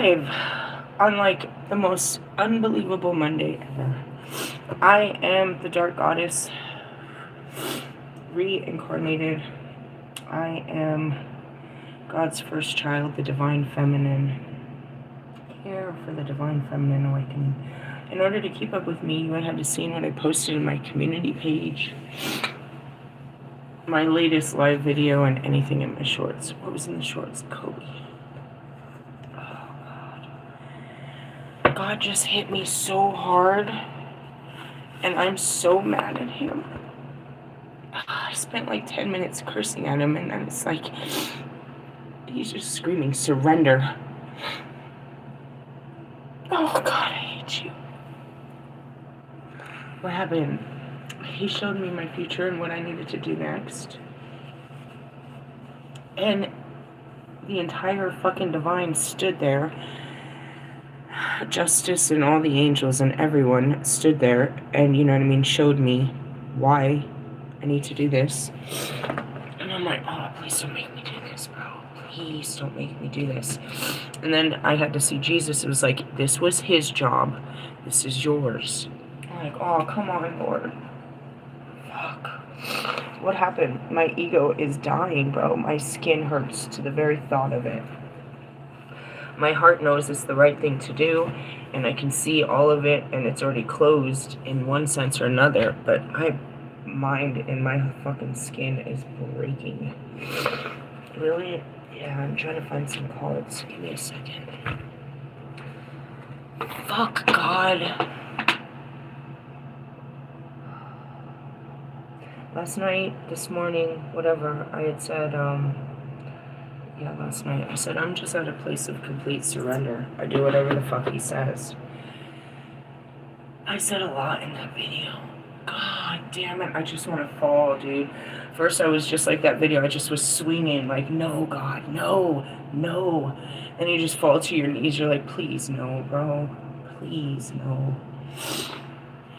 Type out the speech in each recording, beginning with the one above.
live on like the most unbelievable Monday ever. I am the Dark Goddess, reincarnated. I am God's first child, the Divine Feminine, here for the Divine Feminine Awakening. In order to keep up with me, you would have to see what I posted in my community page, my latest live video, and anything in my shorts. What was in the shorts? Kobe. God just hit me so hard, and I'm so mad at him. I spent like 10 minutes cursing at him, and then it's like, he's just screaming, surrender. Oh God, I hate you. What happened? He showed me my future and what I needed to do next. And the entire fucking divine stood there. Justice and all the angels and everyone stood there and, you know what I mean, showed me why I need to do this. And I'm like, oh, please don't make me do this, bro. Please don't make me do this. And then I had to see Jesus. It was like, this was his job. This is yours. I'm like, oh, come on, Lord. Fuck. What happened? My ego is dying, bro. My skin hurts to the very thought of it. My heart knows it's the right thing to do, and I can see all of it, and it's already closed in one sense or another, but my mind and my fucking skin is breaking. Really? Yeah, I'm trying to find some cards. Give me a second. Fuck, God. Last night, this morning, whatever, I had said, last night, I said, I'm just at a place of complete surrender. I do whatever the fuck he says. I said a lot in that video. God damn it, I just want to fall, dude. First, I was just like that video. I just was swinging, like, no, God, no, no. And you just fall to your knees. You're like, please, no, bro. Please, no.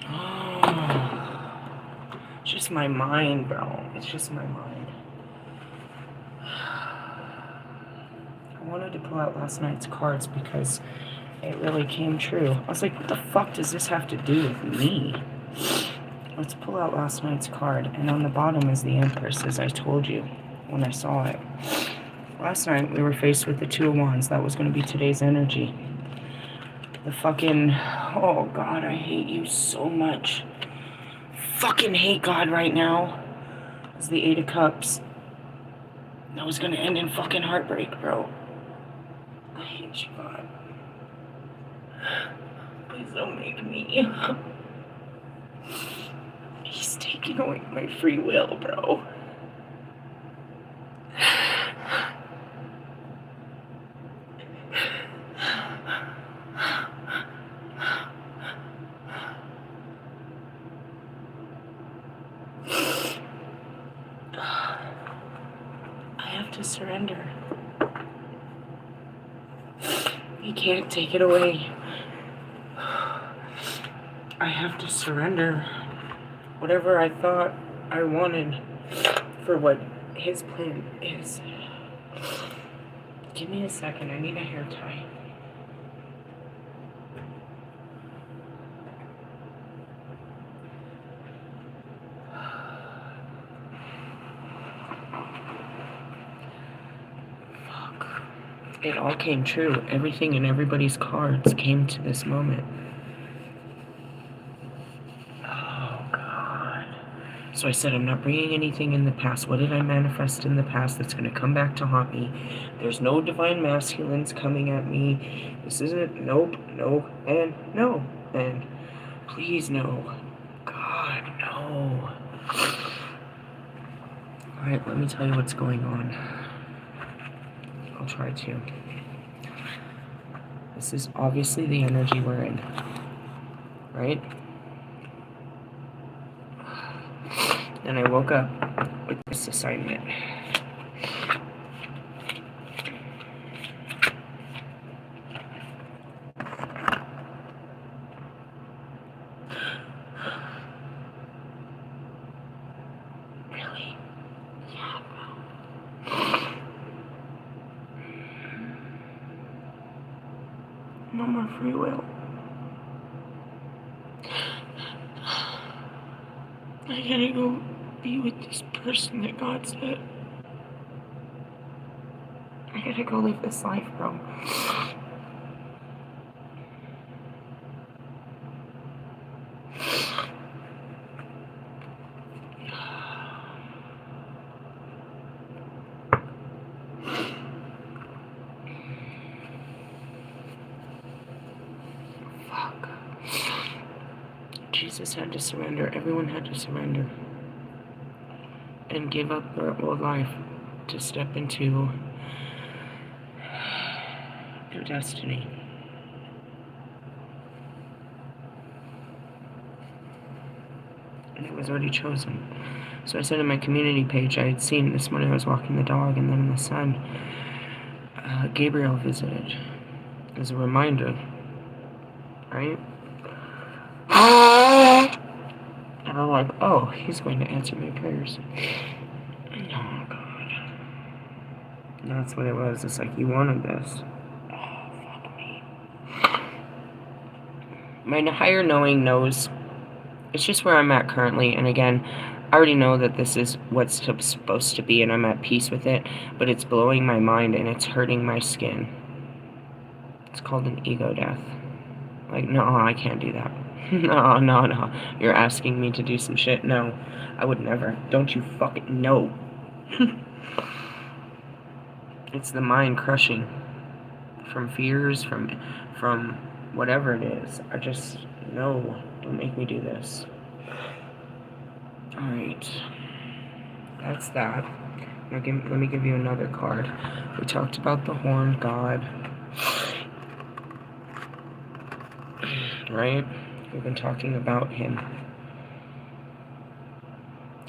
Oh. It's just my mind, bro. It's just my mind. I wanted to pull out last night's cards because it really came true. I was like, what the fuck does this have to do with me? Let's pull out last night's card. And on the bottom is the Empress, as I told you when I saw it. Last night, we were faced with the Two of Wands. That was going to be today's energy. The fucking... Oh, God, I hate you so much. Fucking hate God right now. It's the Eight of Cups. That was going to end in fucking heartbreak, bro. I hate you, God. Please don't make me. He's taking away my free will, bro. I have to surrender. He can't take it away. I have to surrender whatever I thought I wanted for what his plan is. Give me a second. I need a hair tie. Fuck. It all came true. Everything in everybody's cards came to this moment. So I said, I'm not bringing anything in the past. What did I manifest in the past that's going to come back to haunt me? There's no divine masculines coming at me. This isn't, nope, no, and no, and please no. God, no. Alright, let me tell you what's going on. I'll try to. This is obviously the energy we're in, right? And I woke up with this assignment. Really? Yeah, bro. No more free will. I gotta go be with this person that God said. I gotta go live this life, bro. Fuck. Jesus had to surrender. Everyone had to surrender. And give up their old life to step into their destiny. And it was already chosen. So I said in my community page, I had seen this morning I was walking the dog, and then the sun, Gabriel visited as a reminder, right? And I'm like, oh, he's going to answer my prayers. Oh, God. And that's what it was. It's like, you wanted this. Oh, fuck me. My higher knowing knows. It's just where I'm at currently. And again, I already know that this is what's supposed to be, and I'm at peace with it. But it's blowing my mind, and it's hurting my skin. It's called an ego death. Like, no, I can't do that. No. You're asking me to do some shit? No, I would never. Don't you fucking know. It's the mind crushing. From fears, from whatever it is. I just, no, don't make me do this. Alright. That's that. Now let me give you another card. We talked about the horned god. Right? We've been talking about him.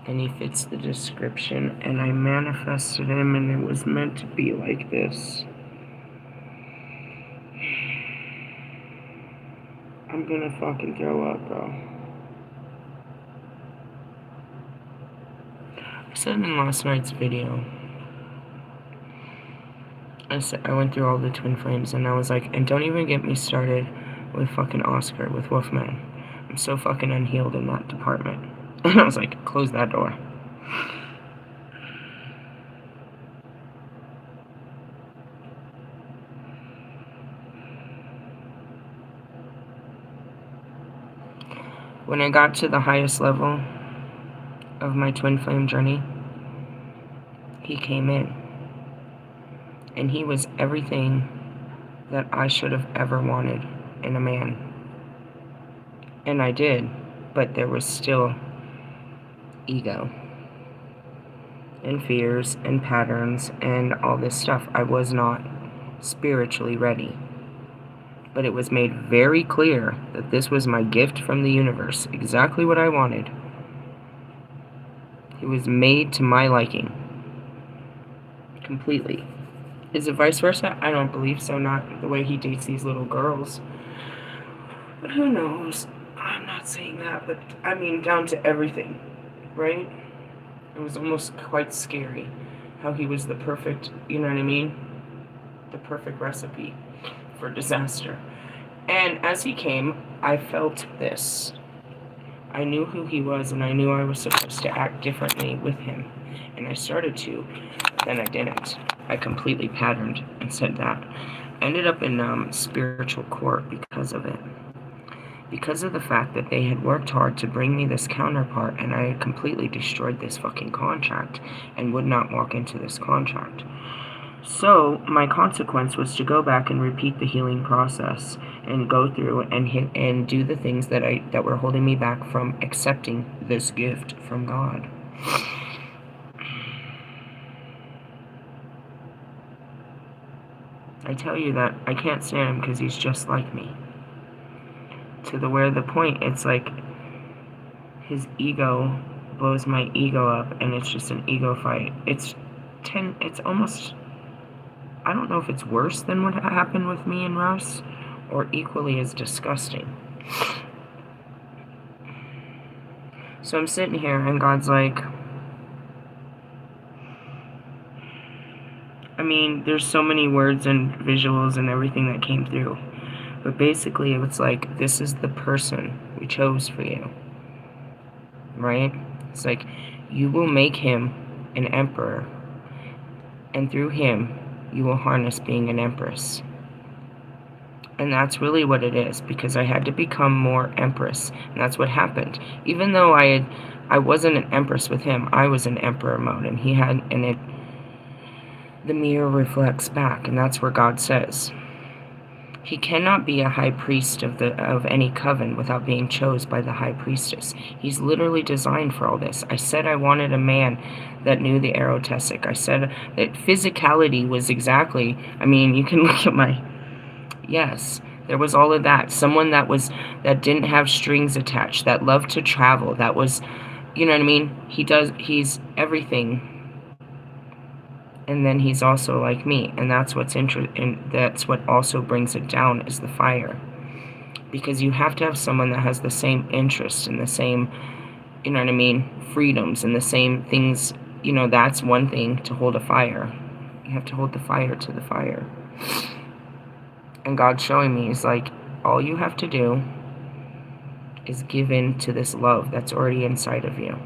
And he fits the description, and I manifested him, and it was meant to be like this. I'm gonna fucking throw up, bro. I said in last night's video, I went through all the twin flames, and I was like, and don't even get me started with fucking Oscar, with Wolfman. I'm so fucking unhealed in that department. And I was like, close that door. When I got to the highest level of my twin flame journey, he came in. And he was everything that I should have ever wanted in a man. And I did, but there was still ego and fears and patterns and all this stuff. I was not spiritually ready. But it was made very clear that this was my gift from the universe, exactly what I wanted. It was made to my liking. Completely. Is it vice versa? I don't believe so, not the way he dates these little girls. But who knows? I'm not saying that, but I mean down to everything, right? It was almost quite scary how he was the perfect, you know what I mean? The perfect recipe for disaster. And as he came, I felt this. I knew who he was, and I knew I was supposed to act differently with him. And I started to, but then I didn't. I completely patterned and said that. I ended up in spiritual court because of it. Because of the fact that they had worked hard to bring me this counterpart, and I had completely destroyed this fucking contract and would not walk into this contract. So my consequence was to go back and repeat the healing process and go through and do the things that were holding me back from accepting this gift from God. I tell you that I can't stand him because he's just like me. To the point it's like his ego blows my ego up, and it's just an ego fight. It's almost, I don't know if it's worse than what happened with me and Russ, or equally as disgusting. So I'm sitting here, and God's like, I mean, there's so many words and visuals and everything that came through. But basically, it's like, this is the person we chose for you, right? It's like, you will make him an emperor, and through him, you will harness being an empress. And that's really what it is, because I had to become more empress, and that's what happened. Even though I wasn't an empress with him, I was in emperor mode, and he had, and the mirror reflects back, and that's where God says, he cannot be a high priest of any coven without being chose by the high priestess. He's literally designed for all this. I said I wanted a man that knew the erotesic. I said that physicality was exactly, I mean, you can look at my, yes, there was all of that. Someone that didn't have strings attached, that loved to travel, that was, you know what I mean? He's everything. And then he's also like me, and that's that's what also brings it down, is the fire. Because you have to have someone that has the same interests and the same, you know what I mean, freedoms and the same things. You know, that's one thing, to hold a fire. You have to hold the fire to the fire. And God's showing me, is like, all you have to do is give in to this love that's already inside of you.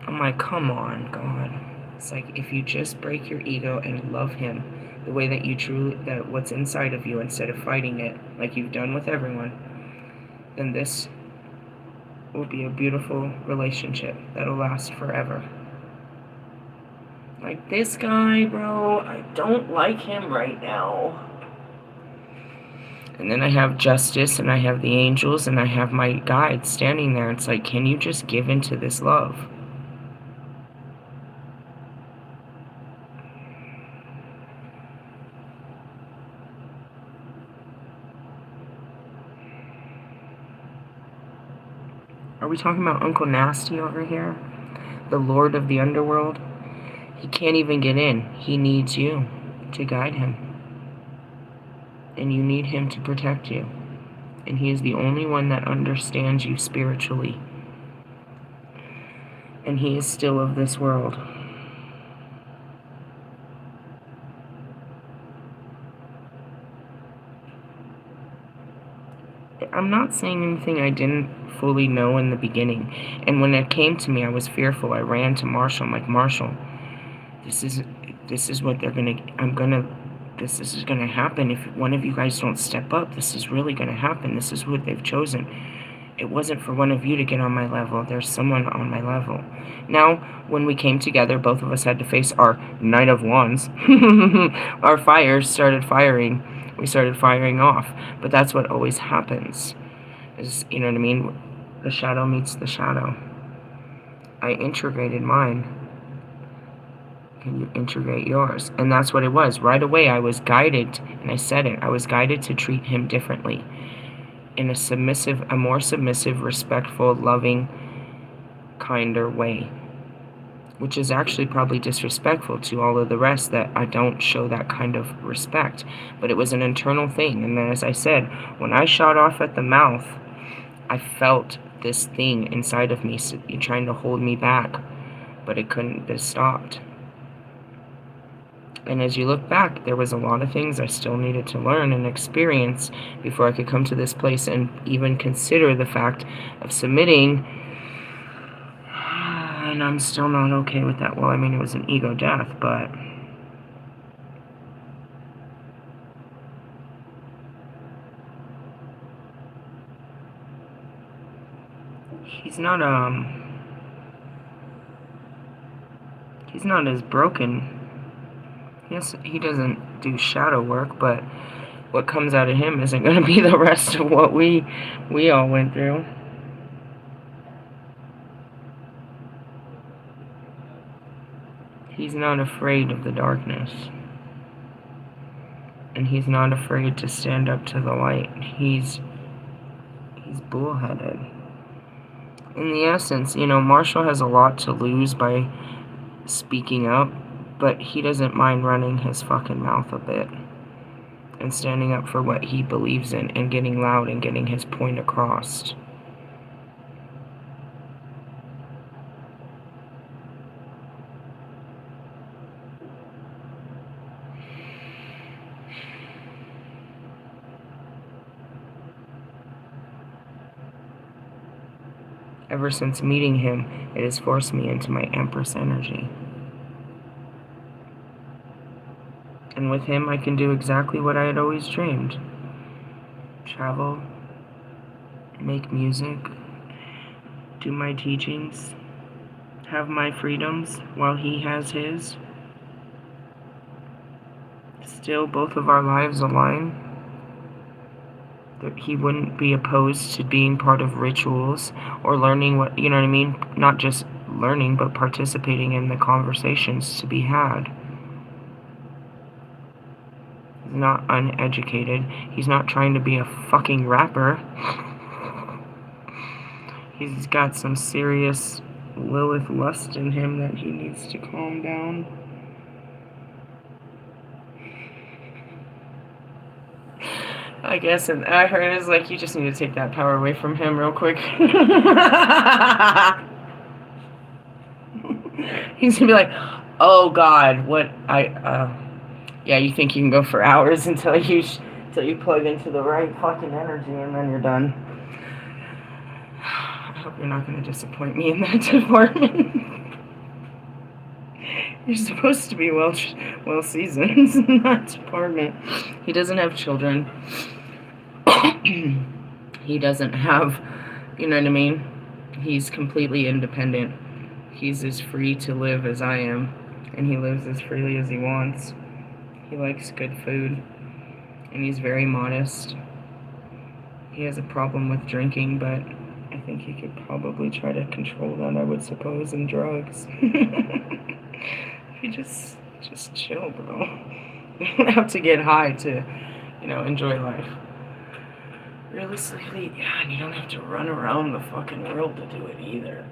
I'm like, come on, God. It's like, if you just break your ego and love him the way that you truly, that what's inside of you, instead of fighting it like you've done with everyone, then this will be a beautiful relationship that'll last forever. Like this guy, bro, I don't like him right now. And then I have justice, and I have the angels, and I have my guide standing there. It's like, can you just give into this love? Are we talking about Uncle Nasty over here? The Lord of the Underworld? He can't even get in. He needs you to guide him. And you need him to protect you. And he is the only one that understands you spiritually. And he is still of this world. I'm not saying anything I didn't fully know in the beginning. And when it came to me, I was fearful. I ran to Marshall. I'm like, Marshall, this is what they're gonna, this is gonna happen. If one of you guys don't step up, this is really gonna happen. This is what they've chosen. It wasn't for one of you to get on my level. There's someone on my level. Now, when we came together, both of us had to face our Knight of Wands. Our fires started firing. We started firing off. But that's what always happens. Is, you know what I mean? The shadow meets the shadow. I integrated mine. Can you integrate yours? And that's what it was. Right away, I was guided, and I said it, I was guided to treat him differently. In a more submissive, respectful, loving, kinder way. Which is actually probably disrespectful to all of the rest, that I don't show that kind of respect. But it was an internal thing. And then, as I said, when I shot off at the mouth, I felt this thing inside of me trying to hold me back. But it couldn't be stopped. And as you look back, there was a lot of things I still needed to learn and experience before I could come to this place and even consider the fact of submitting. And I'm still not okay with that. Well, I mean, it was an ego death, but he's not as broken. Yes, he doesn't do shadow work, but what comes out of him isn't going to be the rest of what we all went through. He's not afraid of the darkness. And he's not afraid to stand up to the light. He's bullheaded. In the essence, you know, Marshall has a lot to lose by speaking up, but he doesn't mind running his fucking mouth a bit and standing up for what he believes in and getting loud and getting his point across. Ever since meeting him, it has forced me into my Empress energy. And with him, I can do exactly what I had always dreamed. Travel, make music, do my teachings, have my freedoms while he has his. Still, both of our lives align. That he wouldn't be opposed to being part of rituals or learning what, you know what I mean? Not just learning, but participating in the conversations to be had. He's not uneducated. He's not trying to be a fucking rapper. He's got some serious Lilith lust in him that he needs to calm down. I guess, and I heard it's like you just need to take that power away from him real quick. He's gonna be like, oh God, what yeah, you think you can go for hours until you plug into the right fucking energy and then you're done. I hope you're not gonna disappoint me in that department. You're supposed to be well seasoned in that department. He doesn't have children. He doesn't have, you know what I mean? He's completely independent. He's as free to live as I am, and he lives as freely as he wants. He likes good food, and he's very modest. He has a problem with drinking, but I think he could probably try to control that, I would suppose, in drugs. If you just chill, bro. You don't have to get high to, you know, enjoy life. Realistically, yeah, and you don't have to run around the fucking world to do it either.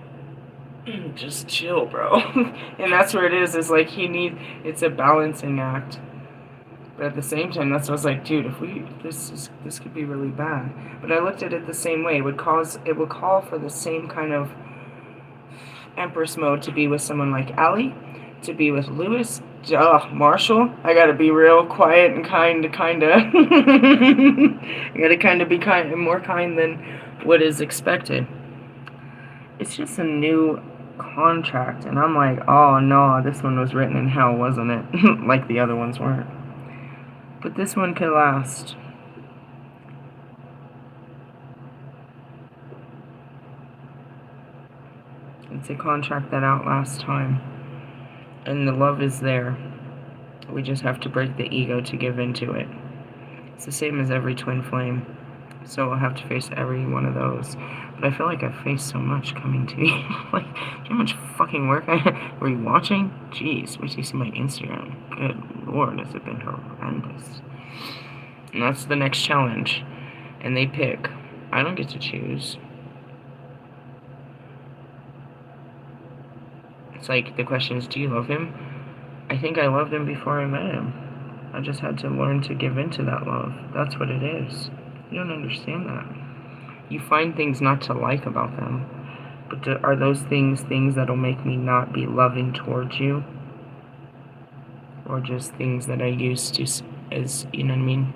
Just chill, bro. And that's where it is like it's a balancing act. But at the same time, that's what I was like, dude, this could be really bad. But I looked at it the same way. It would call for the same kind of Empress mode to be with someone like Allie, to be with Lewis, Marshall. I gotta be real quiet and kinda. I gotta kinda be more kind than what is expected. It's just a new contract, and I'm like, oh no, this one was written in hell, wasn't it? Like the other ones weren't. But this one could last. It's a contract that outlasts time. And the love is there. We just have to break the ego to give into it. It's the same as every twin flame. So we'll have to face every one of those. But I feel like I've faced so much coming to you. Like, do you know how much fucking work were you watching? Jeez, wait till you see my Instagram. Good Lord, has it been horrendous. And that's the next challenge. And they pick. I don't get to choose. It's like, the question is, do you love him? I think I loved him before I met him. I just had to learn to give into that love. That's what it is. You don't understand that. You find things not to like about them. But are those things that'll make me not be loving towards you? Or just things that I used to, as, you know what I mean?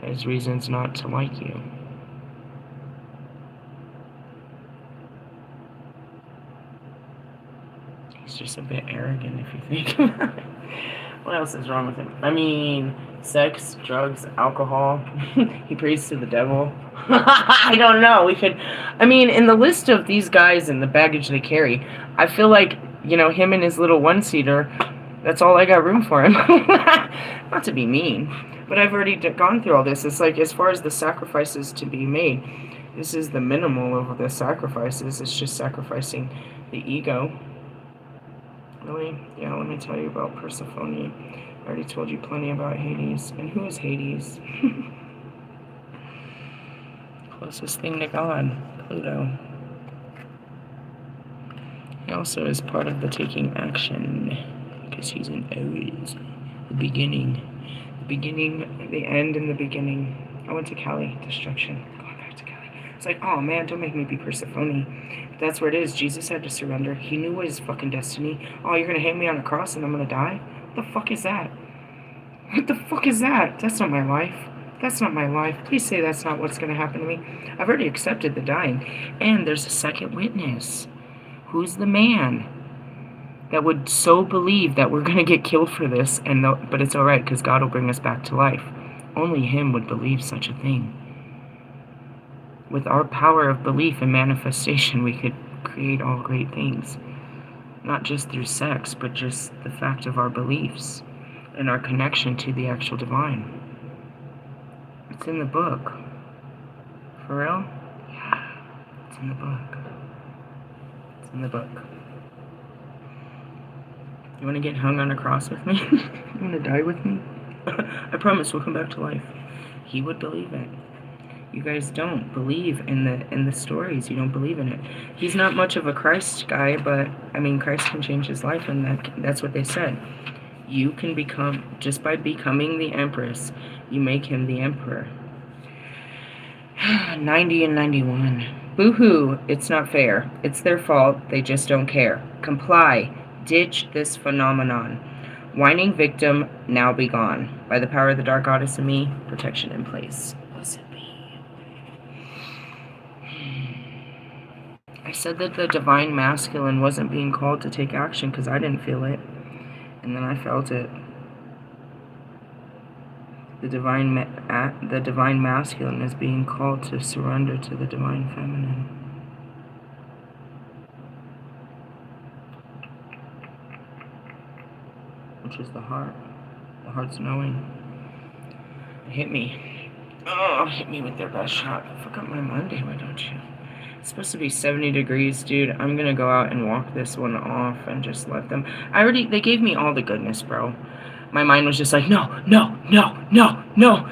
As reasons not to like you. He's just a bit arrogant if you think about it. What else is wrong with him? I mean, sex, drugs, alcohol. He prays to the devil. I don't know. In the list of these guys and the baggage they carry, I feel like, you know, him and his little one-seater, that's all I got room for him. Not to be mean, but I've already gone through all this. It's like, as far as the sacrifices to be made, this is the minimal of the sacrifices. It's just sacrificing the ego. Really? Yeah, let me tell you about Persephone. I already told you plenty about Hades. And who is Hades? Closest thing to God, Pluto. He also is part of the taking action, because he's in Aries. The beginning, the end, and the beginning. I went to Cali, destruction. Going back to Cali. It's like, oh man, don't make me be Persephone. That's where it is. Jesus had to surrender. He knew what his fucking destiny. Oh, you're gonna hang me on a cross and I'm gonna die? What the fuck is that? What the fuck is that? That's not my life. That's not my life. Please say that's not what's going to happen to me. I've already accepted the dying. And there's a second witness. Who's the man that would so believe that we're going to get killed for this, but it's all right because God will bring us back to life? Only him would believe such a thing. With our power of belief and manifestation, we could create all great things. Not just through sex, but just the fact of our beliefs and our connection to the actual divine. It's in the book. For real? Yeah, it's in the book. It's in the book. You want to get hung on a cross with me? You want to die with me? I promise we'll come back to life. He would believe it. You guys don't believe in the stories. You don't believe in it. He's not much of a Christ guy, but I mean, Christ can change his life, and that's what they said. You can become, just by becoming the Empress, you make him the Emperor. 90 and 91. Boo-hoo, it's not fair. It's their fault. They just don't care. Comply. Ditch this phenomenon. Whining victim, now be gone. By the power of the dark goddess in me, protection in place. Blessed be. I said that the divine masculine wasn't being called to take action because I didn't feel it. And then I felt it. The divine masculine is being called to surrender to the divine feminine. Which is the heart. The heart's knowing. Hit me. Oh, hit me with their best shot. I forgot my Monday, why don't you? It's supposed to be 70 degrees, dude. I'm gonna go out and walk this one off and just let them. They gave me all the goodness, bro. My mind was just like, no, no, no, no, no.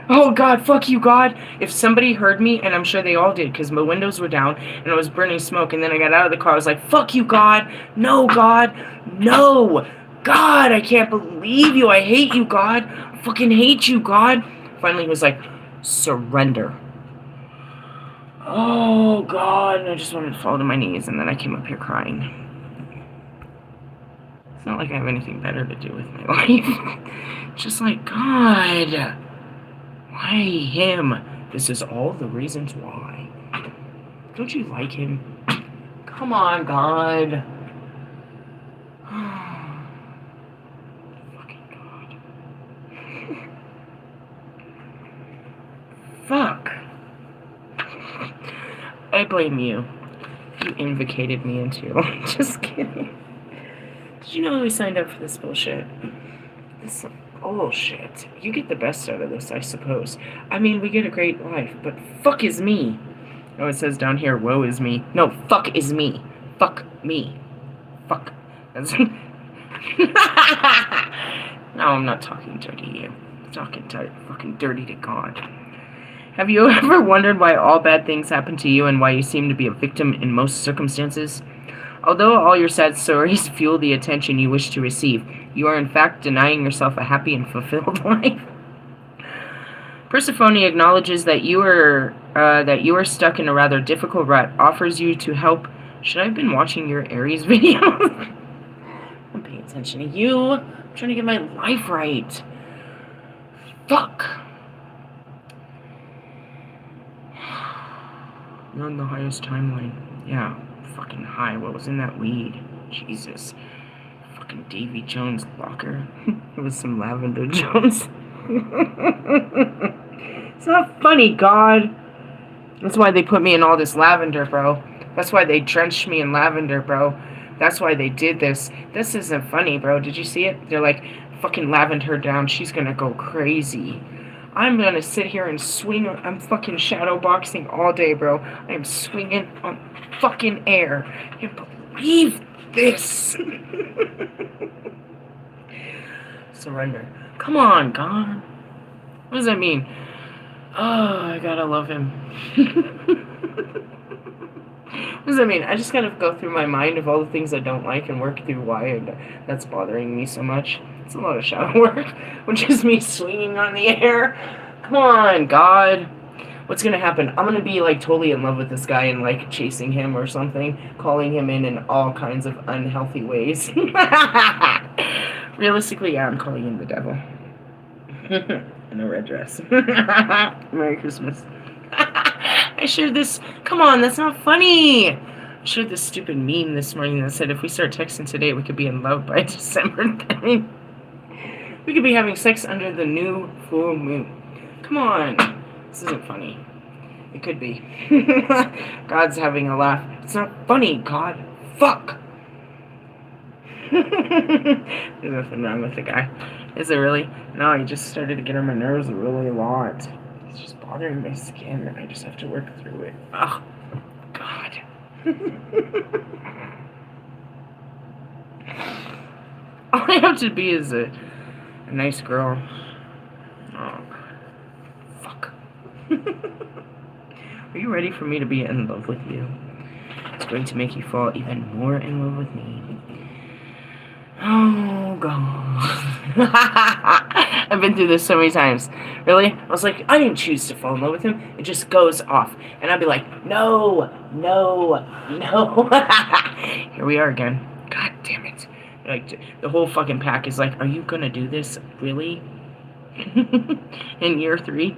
Oh, God, fuck you, God. If somebody heard me, and I'm sure they all did, because my windows were down, and I was burning smoke, and then I got out of the car, I was like, fuck you, God. No, God. No. God, I can't believe you. I hate you, God. I fucking hate you, God. Finally, he was like, surrender. Oh, God. And I just wanted to fall to my knees, and then I came up here crying. It's not like I have anything better to do with my life. Just like, God, why him? This is all the reasons why. Don't you like him? Come on, God. Fucking God. Fuck. I blame you. You invocated me into. Just kidding. Did you know we signed up for this bullshit? This bullshit. You get the best out of this, I suppose. I mean, we get a great life, but fuck is me. Oh, it says down here, woe is me. No, fuck is me. Fuck me. Fuck. That's no, I'm not talking dirty to you. I'm talking fucking dirty to God. Have you ever wondered why all bad things happen to you and why you seem to be a victim in most circumstances? Although all your sad stories fuel the attention you wish to receive, you are in fact denying yourself a happy and fulfilled life. Persephone acknowledges that you are stuck in a rather difficult rut, offers you to help. Should I have been watching your Aries video? I'm paying attention to you. I'm trying to get my life right. Fuck. You're on the highest timeline. Yeah, fucking high. What was in that weed? Jesus. Fucking Davy Jones locker. It was some Lavender Jones. It's not funny, God. That's why they put me in all this lavender, bro. That's why they drenched me in lavender, bro. That's why they did this. This isn't funny, bro. Did you see it? They're like, fucking lavender her down. She's gonna go crazy. I'm gonna sit here and swing. I'm fucking shadow boxing all day, bro. I am swinging on fucking air. I can't believe this. Surrender. Come on, God. What does that mean? Oh, I gotta love him. What does that mean? I just gotta go through my mind of all the things I don't like and work through why that's bothering me so much. It's a lot of shadow work, which is me swinging on the air. Come on, God. What's gonna happen? I'm gonna be like totally in love with this guy and like chasing him or something, calling him in all kinds of unhealthy ways. Realistically, yeah, I'm calling him the devil. in a red dress. Merry Christmas. I shared this. Come on, that's not funny. I shared this stupid meme this morning that said if we start texting today, we could be in love by December. I mean, we could be having sex under the new full moon. Come on. This isn't funny. It could be. God's having a laugh. It's not funny, God. Fuck. There's nothing wrong with the guy. Is it really? No, he just started to get on my nerves really a lot. It's just bothering my skin, and I just have to work through it. Oh, God. All I have to be is a nice girl. Oh, God. Fuck. Are you ready for me to be in love with you? It's going to make you fall even more in love with me. Oh, God. I've been through this so many times. Really? I was like, I didn't choose to fall in love with him. It just goes off. And I'd be like, no, no, no. Here we are again. God damn it. Like, the whole fucking pack is like, are you gonna do this? Really? In year 3?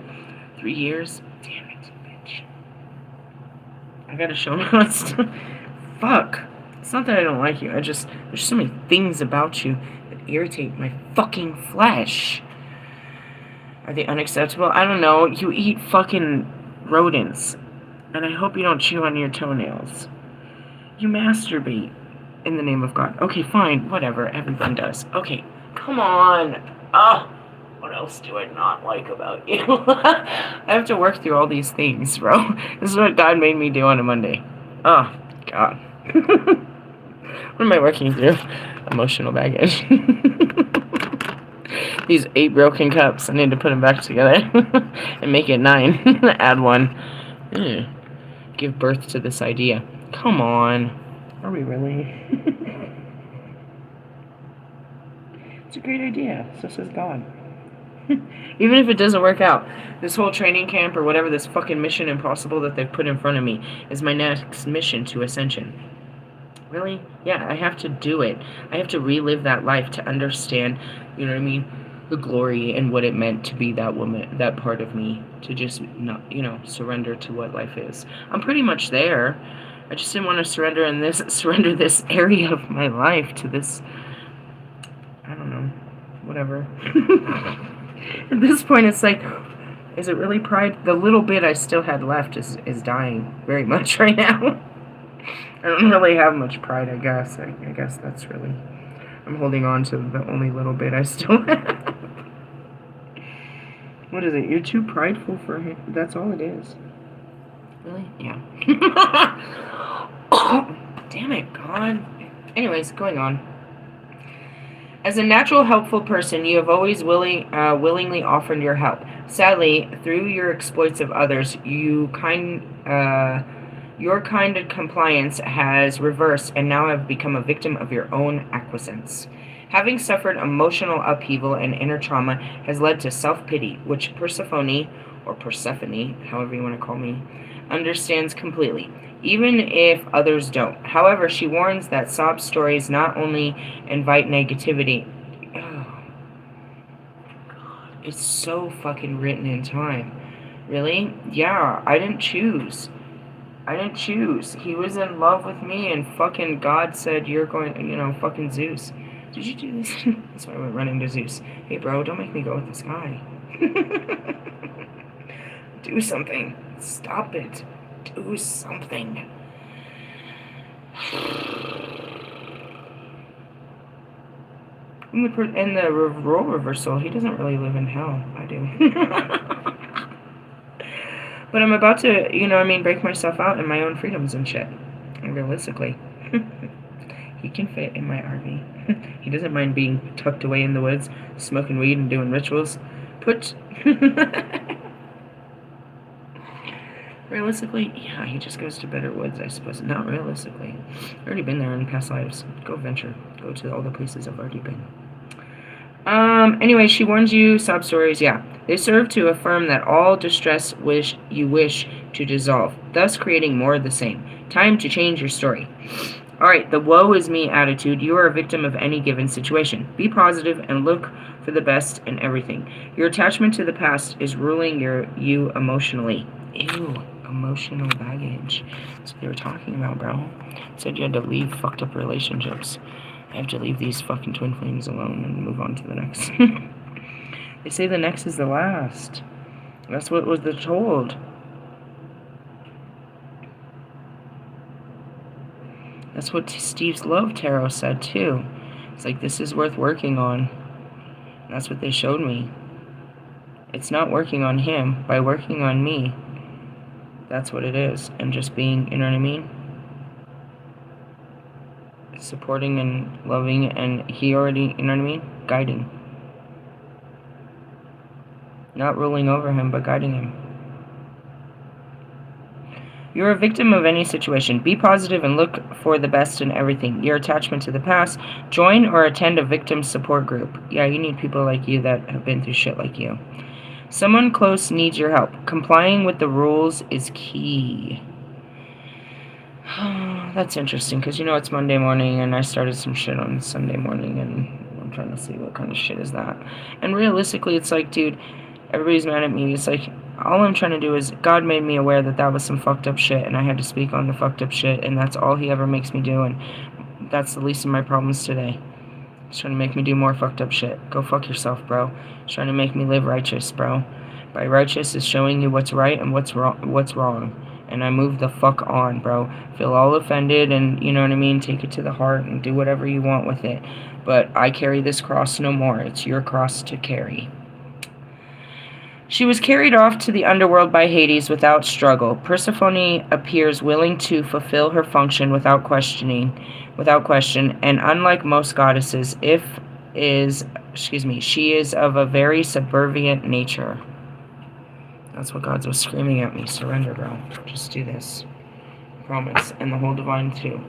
3 years? Damn it, bitch. I gotta show notes. Fuck. It's not that I don't like you. There's so many things about you that irritate my fucking flesh. Are they unacceptable? I don't know. You eat fucking rodents. And I hope you don't chew on your toenails. You masturbate in the name of God. Okay, fine. Whatever. Everyone does. Okay. Come on. What else do I not like about you? I have to work through all these things, bro. This is what God made me do on a Monday. Oh, God. What am I working through? Emotional baggage. These 8 broken cups. I need to put them back together and make it 9. Add 1. Give birth to this idea. Come on. Are we really? It's a great idea. So says God. Even if it doesn't work out, this whole training camp or whatever, this fucking mission impossible that they've put in front of me is my next mission to ascension. Really? Yeah, I have to do it. I have to relive that life to understand, you know what I mean, the glory and what it meant to be that woman, that part of me, to just not, surrender to what life is. I'm pretty much there. I just didn't want to surrender this area of my life to this, I don't know, whatever. At this point, it's like, is it really pride? The little bit I still had left is dying very much right now. I don't really have much pride, I guess. I guess that's really... I'm holding on to the only little bit I still have. What is it? You're too prideful for him. That's all it is. Really? Yeah. Oh, damn it, God. Anyways, going on. As a natural, helpful person, you have always willingly offered your help. Sadly, through your exploits of others, your kind of compliance has reversed and now have become a victim of your own acquiescence. Having suffered emotional upheaval and inner trauma has led to self-pity, which Persephone, however you want to call me, understands completely, even if others don't. However, she warns that sob stories not only invite negativity... Oh, God, it's so fucking written in time. Really? Yeah, I didn't choose. He was in love with me, and fucking God said, you're going, fucking Zeus. Did you do this? That's why I went running to Zeus. Hey, bro, don't make me go with this guy. Do something. Stop it. Do something. In the role reversal, he doesn't really live in hell. I do. But I'm about to, break myself out in my own freedoms and shit. And realistically. He can fit in my RV. He doesn't mind being tucked away in the woods, smoking weed and doing rituals. Realistically, yeah, he just goes to better woods, I suppose. Not realistically. I've already been there in past lives. Go venture. Go to all the places I've already been. Anyway, she warns you, sob stories, yeah. They serve to affirm that all distress you wish to dissolve, thus creating more of the same. Time to change your story. Alright, the woe is me attitude. You are a victim of any given situation. Be positive and look for the best in everything. Your attachment to the past is ruling you emotionally. Ew, emotional baggage. That's what they were talking about, bro. Said you had to leave fucked up relationships. I have to leave these fucking twin flames alone and move on to the next. They say the next is the last. That's what was told. That's what Steve's Love Tarot said, too. It's like, this is worth working on. That's what they showed me. It's not working on him. By working on me, that's what it is. And just being, you know what I mean? Supporting and loving, and he already, you know what I mean? Guiding. Not ruling over him, but guiding him. You're a victim of any situation. Be positive and look for the best in everything. Your attachment to the past. Join or attend a victim support group. Yeah, you need people like you that have been through shit like you. Someone close needs your help. Complying with the rules is key. That's interesting, because you know it's Monday morning, and I started some shit on Sunday morning, and I'm trying to see what kind of shit is that. And realistically, it's like, dude, everybody's mad at me. It's like, all I'm trying to do is, God made me aware that that was some fucked up shit, and I had to speak on the fucked up shit, and that's all he ever makes me do, and that's the least of my problems today. He's trying to make me do more fucked up shit. Go fuck yourself, bro. He's trying to make me live righteous, bro. By righteous is showing you what's right and what's wrong. And I move the fuck on, bro. Feel all offended and, you know what I mean, take it to the heart and do whatever you want with it. But I carry this cross no more. It's your cross to carry. She was carried off to the underworld by Hades without struggle. Persephone appears willing to fulfill her function without question, and unlike most goddesses, she is of a very subservient nature. That's what God was screaming at me. Surrender, bro. Just do this. Promise. And the whole divine too.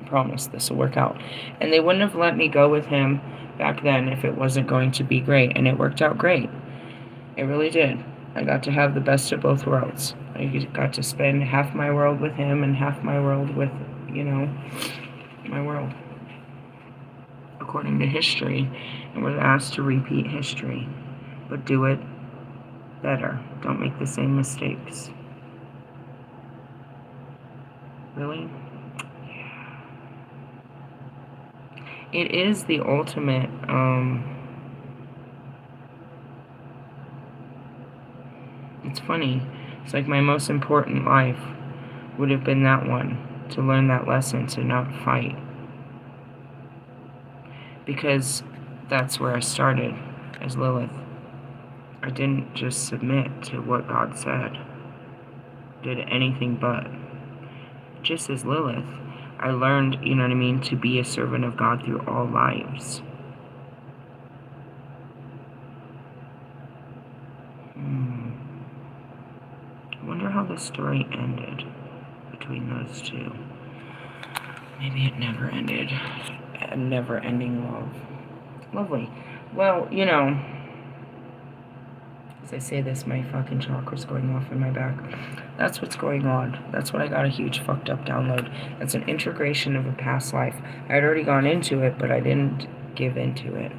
Promise this will work out. And they wouldn't have let me go with him back then if it wasn't going to be great. And it worked out great. It really did. I got to have the best of both worlds. I got to spend half my world with him and half my world with, you know, my world. According to history. And we're asked to repeat history. But do it better. Don't make the same mistakes. Really? Yeah. It is the ultimate, it's funny. It's like my most important life would have been that one. To learn that lesson, to not fight. Because that's where I started as Lilith. I didn't just submit to what God said. Did anything but. Just as Lilith, I learned, you know what I mean, to be a servant of God through all lives. I wonder how the story ended between those two. Maybe it never ended. A never-ending love. Lovely. Well, you know, as I say this, my fucking chakra's going off in my back. That's what's going on. That's what I got a huge fucked up download. That's an integration of a past life. I had already gone into it, but I didn't give into it.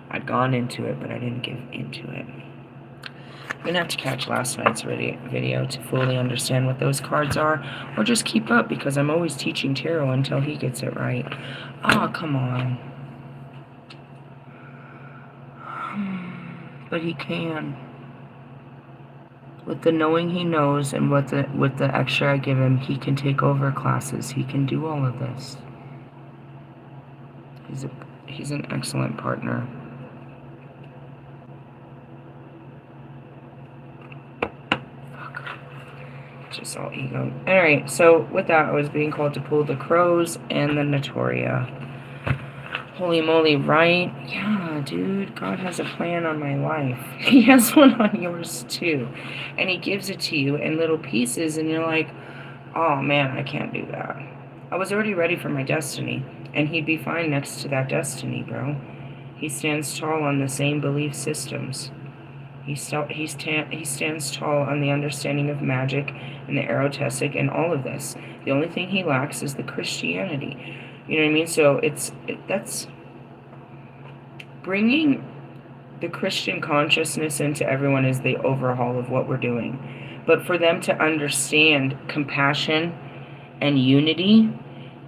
I'd gone into it, but I didn't give into it. I'm gonna have to catch last night's video to fully understand what those cards are, or just keep up, because I'm always teaching tarot until he gets it right. Oh, come on. But he can. With the knowing he knows, and with the extra I give him, he can take over classes. He can do all of this. He's an excellent partner. Fuck. Just all ego. Alright, so with that, I was being called to pull the Crows and the Notoria. Holy moly, right? Yeah, dude, God has a plan on my life. He has one on yours too. And he gives it to you in little pieces, and you're like, oh man, I can't do that. I was already ready for my destiny, and he'd be fine next to that destiny, bro. He stands tall on the same belief systems. He stands tall on the understanding of magic and the erotesic and all of this. The only thing he lacks is the Christianity. You know what I mean? So that's bringing the Christian consciousness into everyone is the overhaul of what we're doing. But for them to understand compassion and unity,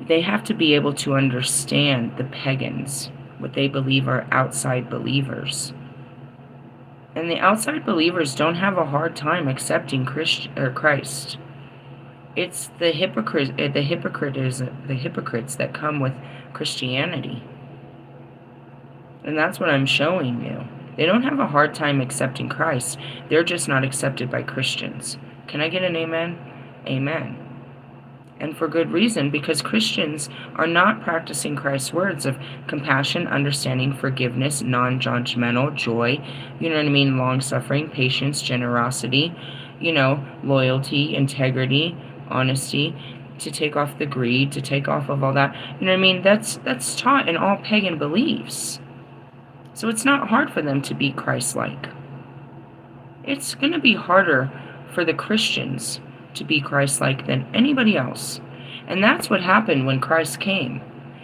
they have to be able to understand the pagans, what they believe are outside believers. And the outside believers don't have a hard time accepting Christ. It's the hypocrites that come with Christianity. And that's what I'm showing you. They don't have a hard time accepting Christ. They're just not accepted by Christians. Can I get an amen? Amen. And for good reason, because Christians are not practicing Christ's words of compassion, understanding, forgiveness, non-judgmental, joy, you know what I mean, long-suffering, patience, generosity, you know, loyalty, integrity, honesty, to take off the greed, to take off of all that. You know what I mean? That's taught in all pagan beliefs. So it's not hard for them to be Christ-like. It's going to be harder for the Christians to be Christ-like than anybody else. And that's what happened when Christ came.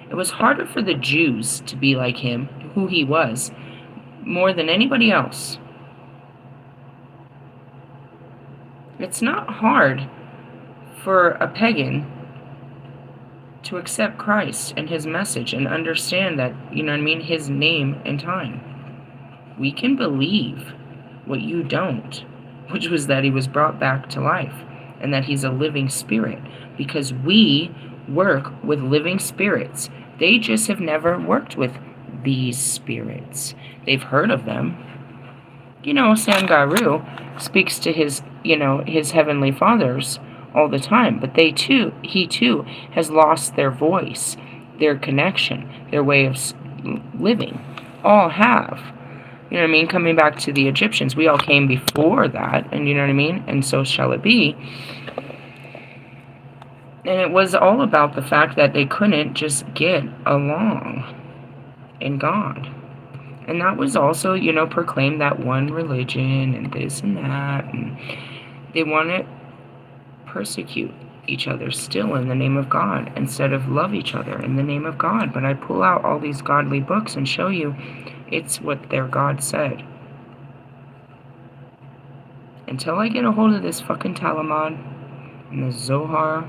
It was harder for the Jews to be like him, who he was, more than anybody else. It's not hard for a pagan to accept Christ and his message and understand that, you know what I mean, his name and time. We can believe what you don't, which was that he was brought back to life and that he's a living spirit, because we work with living spirits. They just have never worked with these spirits. They've heard of them. You know, Sangaru speaks to his, you know, his heavenly fathers all the time, but he too has lost their voice, their connection, their way of living. All have. You know what I mean? Coming back to the Egyptians, we all came before that, and you know what I mean? And so shall it be. And it was all about the fact that they couldn't just get along in God. And that was also, you know, proclaim that one religion and this and that. And they want to persecute each other still in the name of God instead of love each other in the name of God. But I pull out all these godly books and show you it's what their God said. Until I get a hold of this fucking Talmud and the Zohar,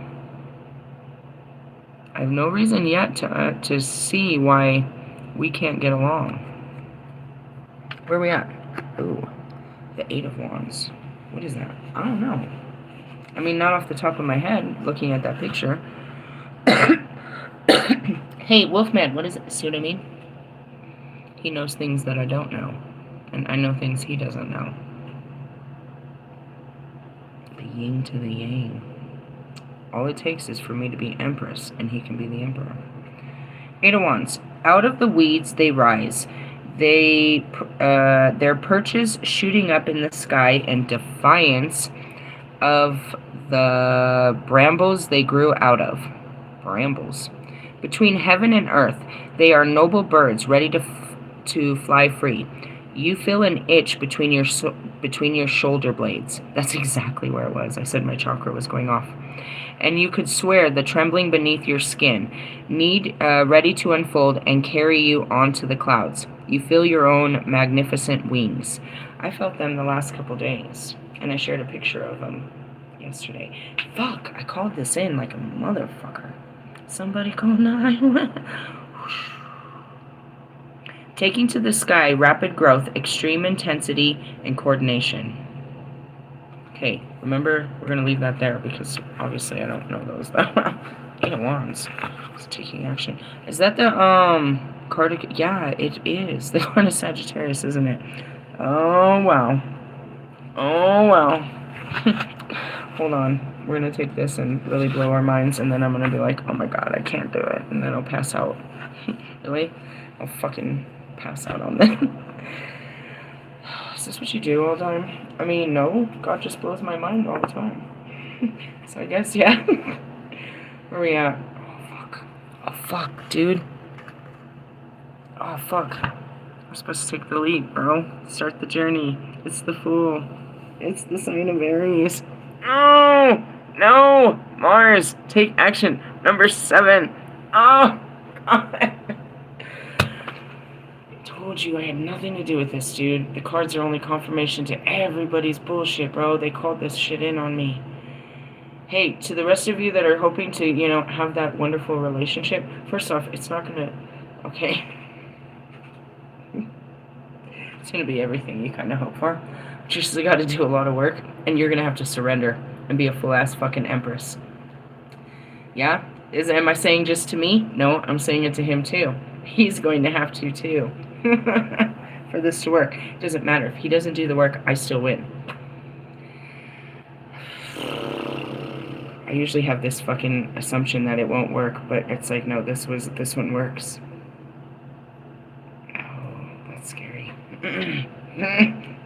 I have no reason yet to see why we can't get along. Where are we at? Ooh, the Eight of Wands. What is that? I don't know. I mean, not off the top of my head, looking at that picture. Hey, Wolfman, what is it? See what I mean? He knows things that I don't know. And I know things he doesn't know. The yin to the yang. All it takes is for me to be Empress, and he can be the Emperor. Eight of Wands. Out of the weeds they rise. Their perches shooting up in the sky in defiance of the brambles they grew out of. Brambles. Between heaven and earth, they are noble birds ready to fly free. You feel an itch between your shoulder blades. That's exactly where it was. I said my chakra was going off. And you could swear the trembling beneath your skin, ready to unfold and carry you onto the clouds. You feel your own magnificent wings. I felt them the last couple days, and I shared a picture of them yesterday. Fuck, I called this in like a motherfucker. Somebody call 911. Taking to the sky, rapid growth, extreme intensity, and coordination. Okay, remember, we're going to leave that there because obviously I don't know those that well. Eight of Wands. It's taking action. Is that the, card? Yeah, it is. The card of Sagittarius, isn't it? Oh, wow. Oh, wow. Hold on. We're going to take this and really blow our minds, and then I'm going to be like, oh my god, I can't do it. And then I'll pass out. Really? I'll fucking pass out on that. Is this what you do all the time? I mean, no. God just blows my mind all the time. So I guess, yeah. Where are we at? Oh, fuck. Oh, fuck, dude. Oh, fuck. I'm supposed to take the leap, bro. Start the journey. It's the Fool. It's the sign of Aries. Oh! No! Mars, take action. Number 7. Oh! God. told you I had nothing to do with this, dude. The cards are only confirmation to everybody's bullshit, bro. They called this shit in on me. Hey, to the rest of you that are hoping to, have that wonderful relationship, first off, it's not gonna... Okay. It's gonna be everything you kind of hope for. But you just gotta do a lot of work, and you're gonna have to surrender and be a full-ass fucking empress. Yeah? Am I saying just to me? No, I'm saying it to him too. He's going to have to too. For this to work. It doesn't matter. If he doesn't do the work, I still win. I usually have this fucking assumption that it won't work, but it's like, no, this one works. Oh, that's scary.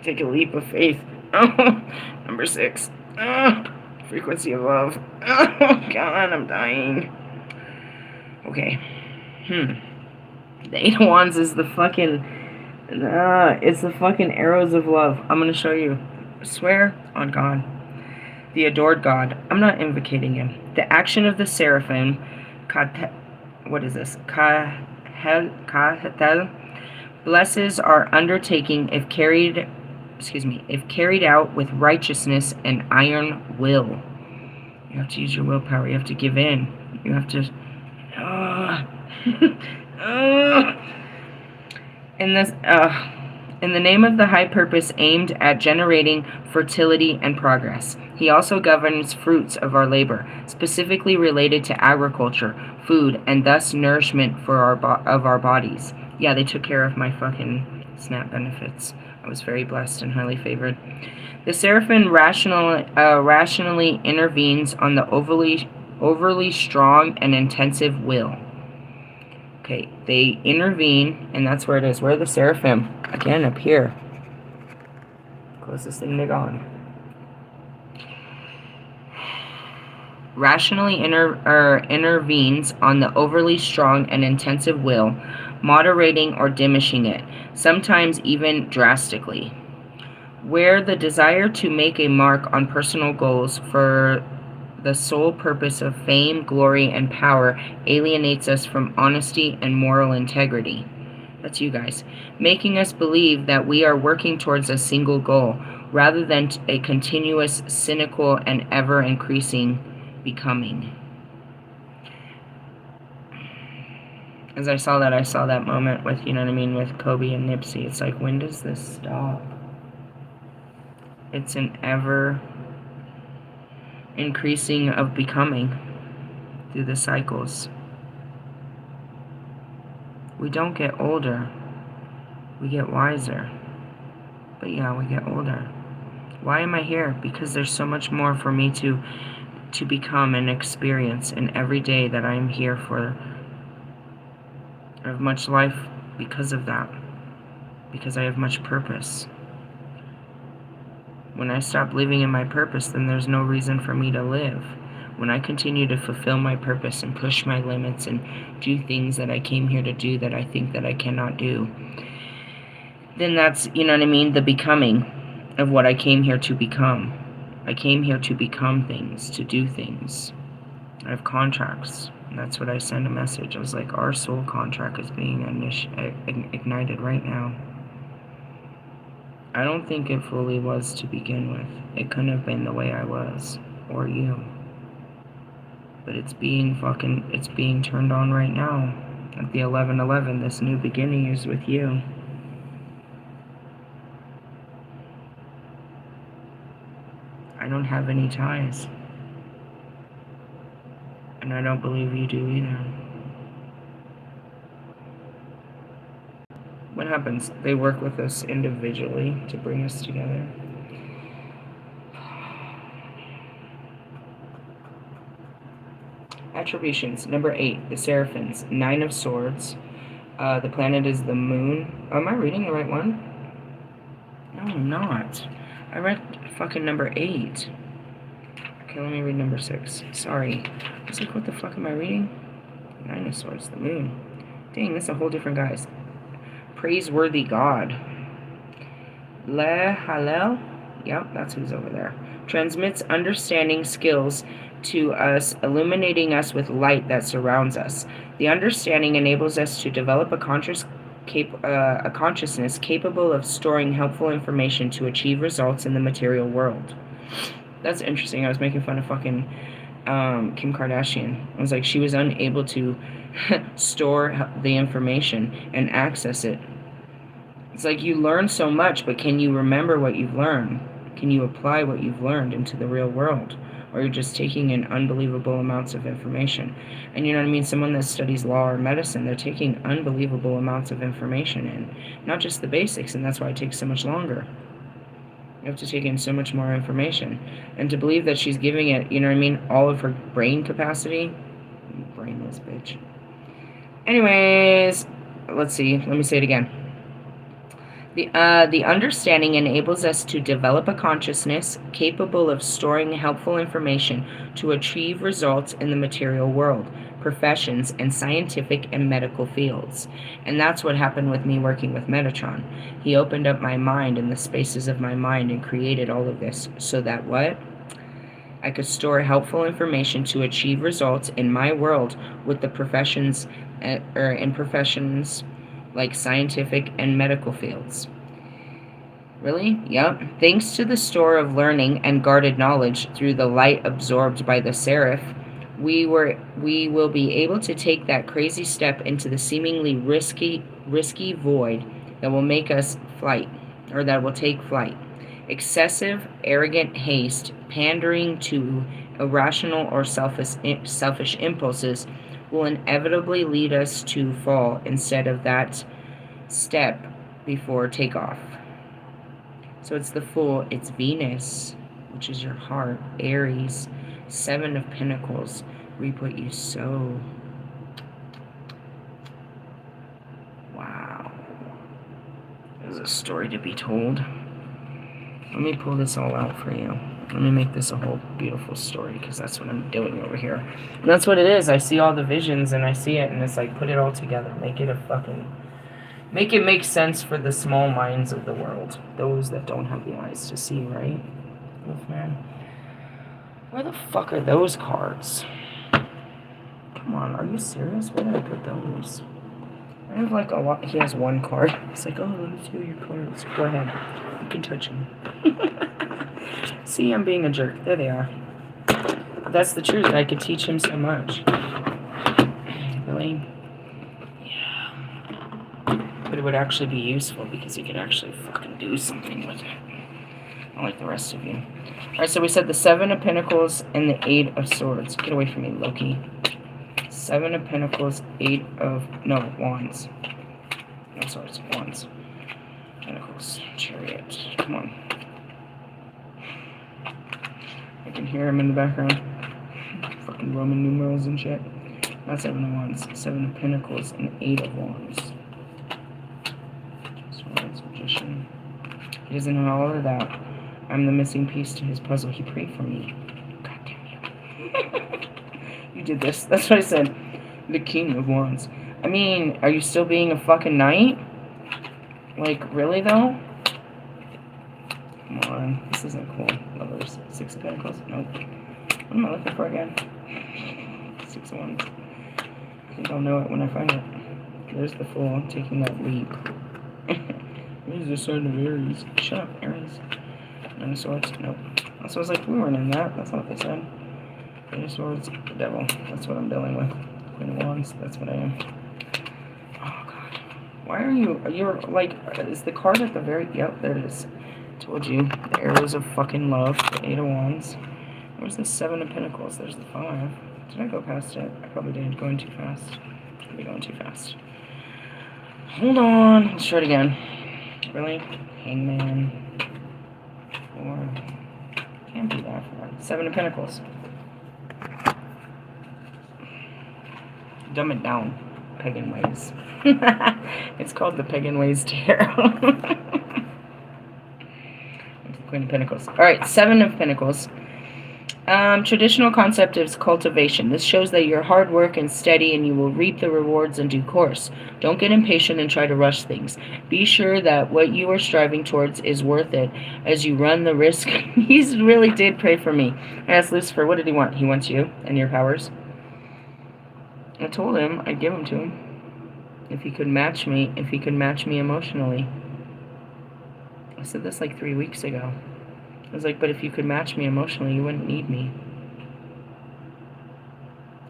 Take a leap of faith. Oh, number 6. Oh, frequency of love. Oh, God, I'm dying. Okay. The 8 of Wands is the fucking... it's the fucking arrows of love. I'm gonna show you. I swear on God. The adored God. I'm not invocating him. The action of the seraphim, what is this? Blesses our undertaking if carried out with righteousness and iron will. You have to use your willpower. You have to give in. You have to... In the name of the high purpose aimed at generating fertility and progress. He also governs fruits of our labor, specifically related to agriculture, food, and thus nourishment for our bodies. Yeah, they took care of my fucking SNAP benefits. I was very blessed and highly favored. The seraphim rationally intervenes on the overly strong and intensive will. Okay, they intervene, and that's where it is. Where are the seraphim? Again, up here. Closest thing to God. Rationally intervenes on the overly strong and intensive will, moderating or diminishing it, sometimes even drastically. Where the desire to make a mark on personal goals for the sole purpose of fame, glory, and power alienates us from honesty and moral integrity. That's you guys. Making us believe that we are working towards a single goal, rather than a continuous, cynical, and ever-increasing becoming. As I saw that moment with, with Kobe and Nipsey. It's like, when does this stop? It's an ever increasing of becoming through the cycles. We don't get older, we get wiser. But yeah, we get older. Why am I here? Because there's so much more for me to become and experience, and every day that I'm here for. I have much life because of that, because I have much purpose. When I stop living in my purpose, then there's no reason for me to live. When I continue to fulfill my purpose and push my limits and do things that I came here to do that I think that I cannot do, then that's, the becoming of what I came here to become. I came here to become things, to do things. I have contracts. And that's what I send a message. I was like, our soul contract is being ignited right now. I don't think it fully was to begin with. It couldn't have been the way I was, or you. But it's being turned on right now. At the 11:11, this new beginning is with you. I don't have any ties. And I don't believe you do either. What happens? They work with us individually to bring us together. Attributions. Number 8, the Seraphims. 9 of Swords. The planet is the moon. Oh, am I reading the right one? No, I'm not. I read fucking number 8. Okay, let me read number 6. Sorry. I was like, what the fuck am I reading? 9 of Swords, the moon. Dang, that's a whole different guys. Praiseworthy God. Le Halel? Yep, that's who's over there. Transmits understanding skills to us, illuminating us with light that surrounds us. The understanding enables us to develop a a consciousness capable of storing helpful information to achieve results in the material world. That's interesting. I was making fun of fucking Kim Kardashian. I was like, she was unable to store the information and access it. It's like you learn so much, but can you remember what you've learned? Can you apply what you've learned into the real world? Or you're just taking in unbelievable amounts of information. And you know what I mean? Someone that studies law or medicine, they're taking unbelievable amounts of information in. Not just the basics, and that's why it takes so much longer. You have to take in so much more information. And to believe that she's giving it, you know what I mean, all of her brain capacity. Brainless bitch. Anyways, let's see. Let me say it again. The understanding enables us to develop a consciousness capable of storing helpful information to achieve results in the material world, professions, and scientific and medical fields. And that's what happened with me working with Metatron. He opened up my mind and the spaces of my mind and created all of this so that what? I could store helpful information to achieve results in my world with the professions, or in professions like scientific and medical fields. Really? Yep. Thanks to the store of learning and guarded knowledge through the light absorbed by the seraph, we will be able to take that crazy step into the seemingly risky void that will make us flight, or that will take flight. Excessive, arrogant haste, pandering to irrational or selfish impulses will inevitably lead us to fall instead of that step before takeoff. So it's the Fool, it's Venus, which is your heart, Aries, Seven of Pentacles, reap what you sow. Wow. There's a story to be told. Let me pull this all out for you. Let me make this a whole beautiful story, because that's what I'm doing over here. And that's what it is. I see all the visions, and I see it, and it's like, put it all together. Make it make sense for the small minds of the world. Those that don't have the eyes to see, right? Wolfman. Where the fuck are those cards? Come on, are you serious? Where did I put those? I have like a lot. He has one card. It's like, oh, let me see your cards. Go ahead. You can touch them. See, I'm being a jerk. There they are. That's the truth. I could teach him so much. Really? Yeah. But it would actually be useful because he could actually fucking do something with it. Unlike the rest of you. Alright, so we said the Seven of Pentacles and the Eight of Swords. Get away from me, Loki. Seven of Pentacles, Wands. No, swords, Wands. Pentacles, Chariot. Come on. I can hear him in the background. Fucking Roman numerals and shit. Not Seven of Wands. Seven of Pentacles and Eight of Wands. Swords, Magician. He doesn't know all of that. I'm the missing piece to his puzzle. He prayed for me. God damn you. You did this. That's what I said. The King of Wands. I mean, are you still being a fucking knight? Like, really though? Come on. This isn't cool. Lovers. Six of Pentacles. Nope. What am I looking for again? Six of Wands. I think I'll know it when I find it. There's the Fool taking that leap. There's the sign of Aries. Shut up, Aries. Nine of Swords. Nope. So I was like, we weren't in that. That's not what they said. Eight of Swords. The Devil. That's what I'm dealing with. Queen of Wands. That's what I am. Oh, God. Why are you... You're, like... Is the card at the very... Yep, there it is. Told you. The Arrows of fucking Love. The Eight of Wands. Where's the Seven of Pentacles? There's the Five. Did I go past it? I probably did. Going too fast. Probably going too fast. Hold on. Let's try it again. Really? Hangman. Or... Can't be that far. Seven of Pentacles. Dumb it down. Pagan Ways. It's called the Pagan Ways Tarot. Queen of Pentacles. Alright, Seven of Pentacles. Traditional concept is cultivation. This shows that you're hard work and steady and you will reap the rewards in due course. Don't get impatient and try to rush things. Be sure that what you are striving towards is worth it as you run the risk. He really did pray for me. I asked Lucifer, what did he want? He wants you and your powers. I told him I'd give them to him. If he could match me emotionally. I said this like 3 weeks ago. I was like, but if you could match me emotionally, you wouldn't need me.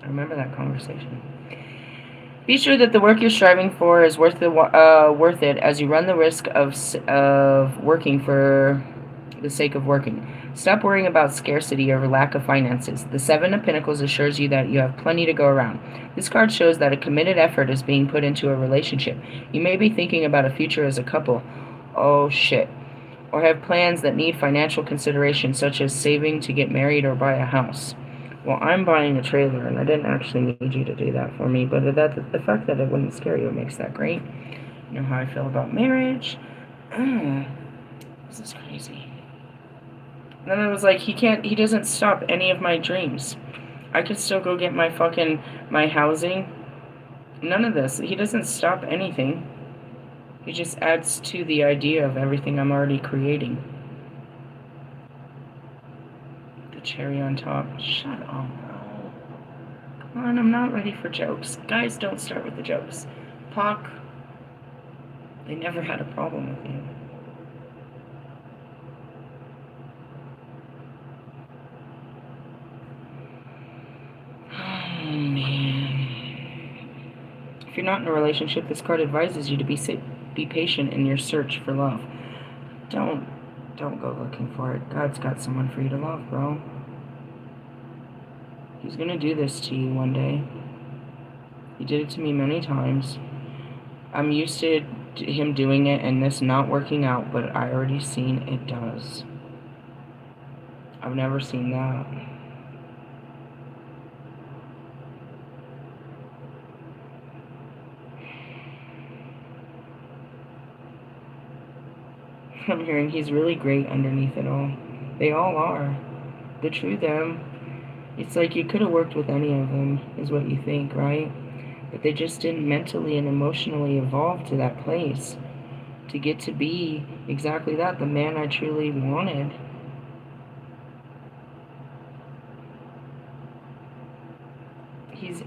I remember that conversation. Be sure that the work you're striving for is worth it, as you run the risk of working for the sake of working. Stop worrying about scarcity or lack of finances. The Seven of Pentacles assures you that you have plenty to go around. This card shows that a committed effort is being put into a relationship. You may be thinking about a future as a couple. Oh shit. Or have plans that need financial consideration, such as saving to get married or buy a house. Well, I'm buying a trailer, and I didn't actually need you to do that for me, but the fact that it wouldn't scare you makes that great. You know how I feel about marriage. This is crazy. And then I was like, he doesn't stop any of my dreams. I could still go get my housing. None of this. He doesn't stop anything. He just adds to the idea of everything I'm already creating. The cherry on top. Shut up, bro. Come on, I'm not ready for jokes. Guys, don't start with the jokes. Pac, they never had a problem with you. Oh, man. If you're not in a relationship, this card advises you to be patient in your search for love. Don't go looking for it. God's got someone for you to love, bro. He's gonna do this to you one day. He did it to me many times. I'm used to him doing it and this not working out, but I already seen it does. I've never seen that. I'm hearing he's really great underneath it all. They all are. The true them. It's like you could have worked with any of them, is what you think, right? But they just didn't mentally and emotionally evolve to that place to get to be exactly that, the man I truly wanted.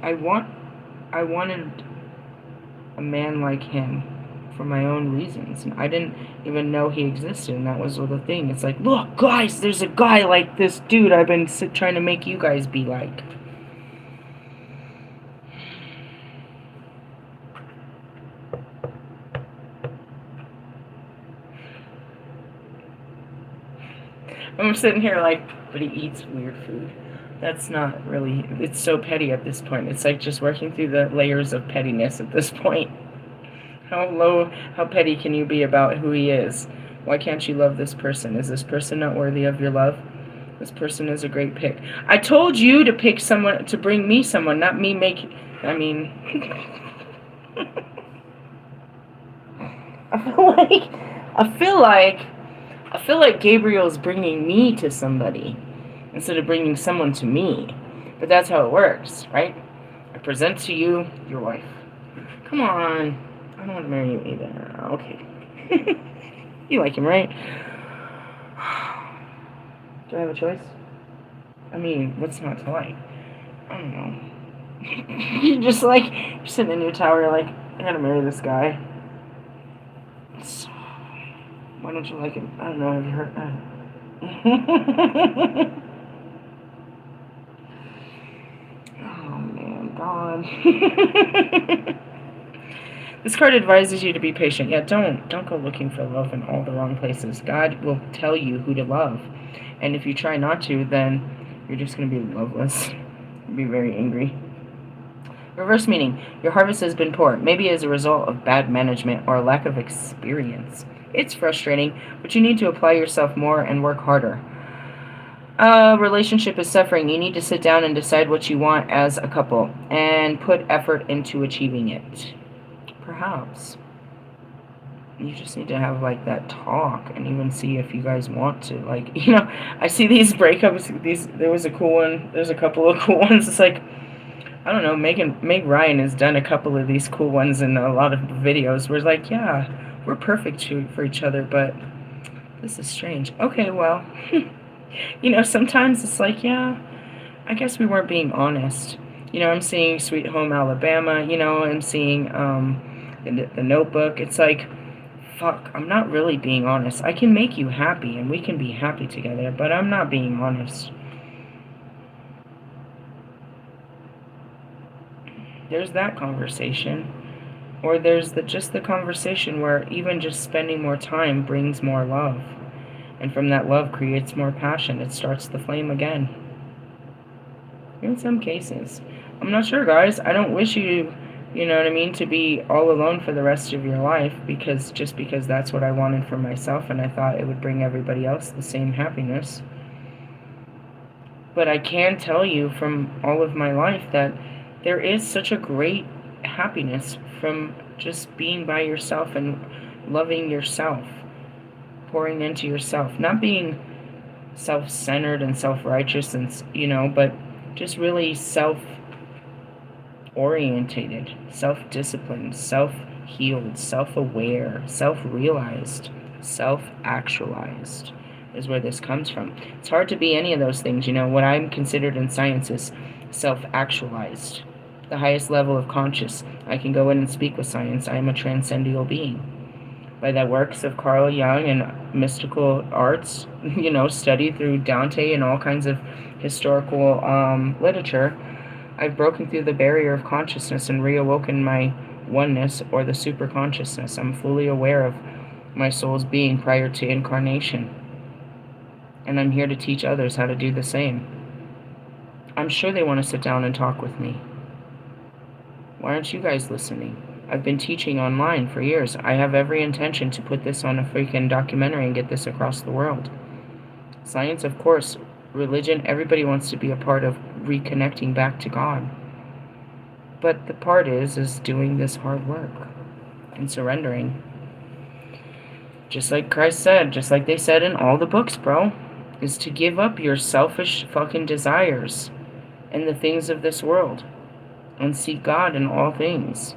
I wanted a man like him for my own reasons. And I didn't even know he existed, and that was the thing. It's like, look, guys, there's a guy like this dude I've been trying to make you guys be like. I'm sitting here like, but he eats weird food. That's not really, it's so petty at this point. It's like just working through the layers of pettiness at this point. How petty can you be about who he is? Why can't you love this person? Is this person not worthy of your love? This person is a great pick. I told you to pick someone, to bring me someone, not me make, I mean, I feel like Gabriel's bringing me to somebody instead of bringing someone to me. But that's how it works, right? I present to you your wife. Come on. I don't want to marry you either. Okay. You like him, right? Do I have a choice? I mean, what's not to like? I don't know. You're just like, you're sitting in your tower, you're like, I gotta marry this guy. So, why don't you like him? I don't know, have you heard? Oh man, God. This card advises you to be patient. Yeah, don't go looking for love in all the wrong places. God will tell you who to love. And if you try not to, then you're just going to be loveless. You'll be very angry. Reverse meaning, your harvest has been poor, maybe as a result of bad management or a lack of experience. It's frustrating, but you need to apply yourself more and work harder. A relationship is suffering. You need to sit down and decide what you want as a couple and put effort into achieving it. Perhaps. You just need to have, like, that talk and even see if you guys want to. Like, you know, I see these breakups, there was a cool one, there's a couple of cool ones. It's like, I don't know, Meg Ryan has done a couple of these cool ones in a lot of videos where it's like, yeah, we're perfect for each other, but this is strange. Okay, well, you know, sometimes it's like, yeah, I guess we weren't being honest. You know, I'm seeing Sweet Home Alabama, you know, I'm seeing, the Notebook. It's like, fuck, I'm not really being honest. I can make you happy and we can be happy together, but I'm not being honest. There's that conversation. Or there's just the conversation where even just spending more time brings more love. And from that love creates more passion. It starts the flame again. In some cases. I'm not sure, guys. I don't wish you, you know what I mean, to be all alone for the rest of your life, because that's what I wanted for myself, and I thought it would bring everybody else the same happiness. But I can tell you from all of my life that there is such a great happiness from just being by yourself and loving yourself, pouring into yourself, not being self-centered and self-righteous, and but just really self-orientated, self-disciplined, self-healed, self-aware, self-realized, self-actualized is where this comes from. It's hard to be any of those things. What I'm considered in science is self-actualized, the highest level of conscious. I can go in and speak with science. I am a transcendental being. By the works of Carl Jung and mystical arts, studied through Dante and all kinds of historical literature, I've broken through the barrier of consciousness and reawoken my oneness, or the superconsciousness. I'm fully aware of my soul's being prior to incarnation. And I'm here to teach others how to do the same. I'm sure they want to sit down and talk with me. Why aren't you guys listening? I've been teaching online for years. I have every intention to put this on a freaking documentary and get this across the world. Science, of course. Religion, everybody wants to be a part of reconnecting back to God. But the part is doing this hard work and surrendering. Just like Christ said, just like they said in all the books, bro, is to give up your selfish fucking desires and the things of this world and seek God in all things.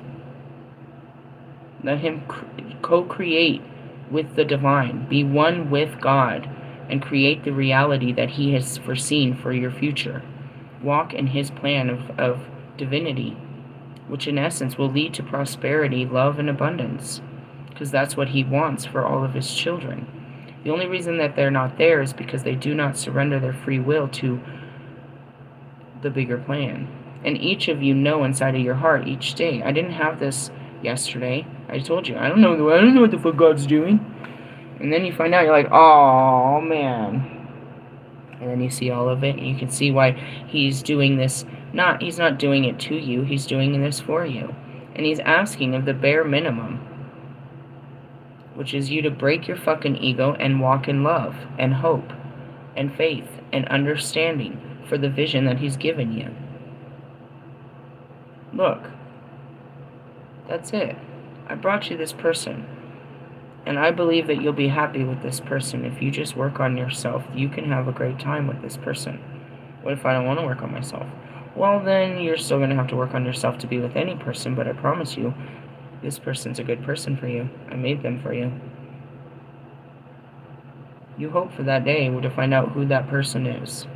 Let him co-create with the divine. Be one with God and create the reality that he has foreseen for your future. Walk in his plan of divinity, which in essence will lead to prosperity, love, and abundance, because that's what he wants for all of his children. The only reason that they're not there is because they do not surrender their free will to the bigger plan. And each of you know inside of your heart each day. I didn't have this yesterday. I told you, I don't know what the fuck God's doing. And then you find out, you're like, oh man. And then you see all of it, and you can see why he's doing this. He's not doing it to you, he's doing this for you. And he's asking of the bare minimum, which is you to break your fucking ego and walk in love and hope and faith and understanding for the vision that he's given you. Look, that's it. I brought you this person, and I believe that you'll be happy with this person. If you just work on yourself, you can have a great time with this person. What if I don't want to work on myself? Well, then you're still going to have to work on yourself to be with any person, but I promise you, this person's a good person for you. I made them for you. You hope for that day to find out who that person is.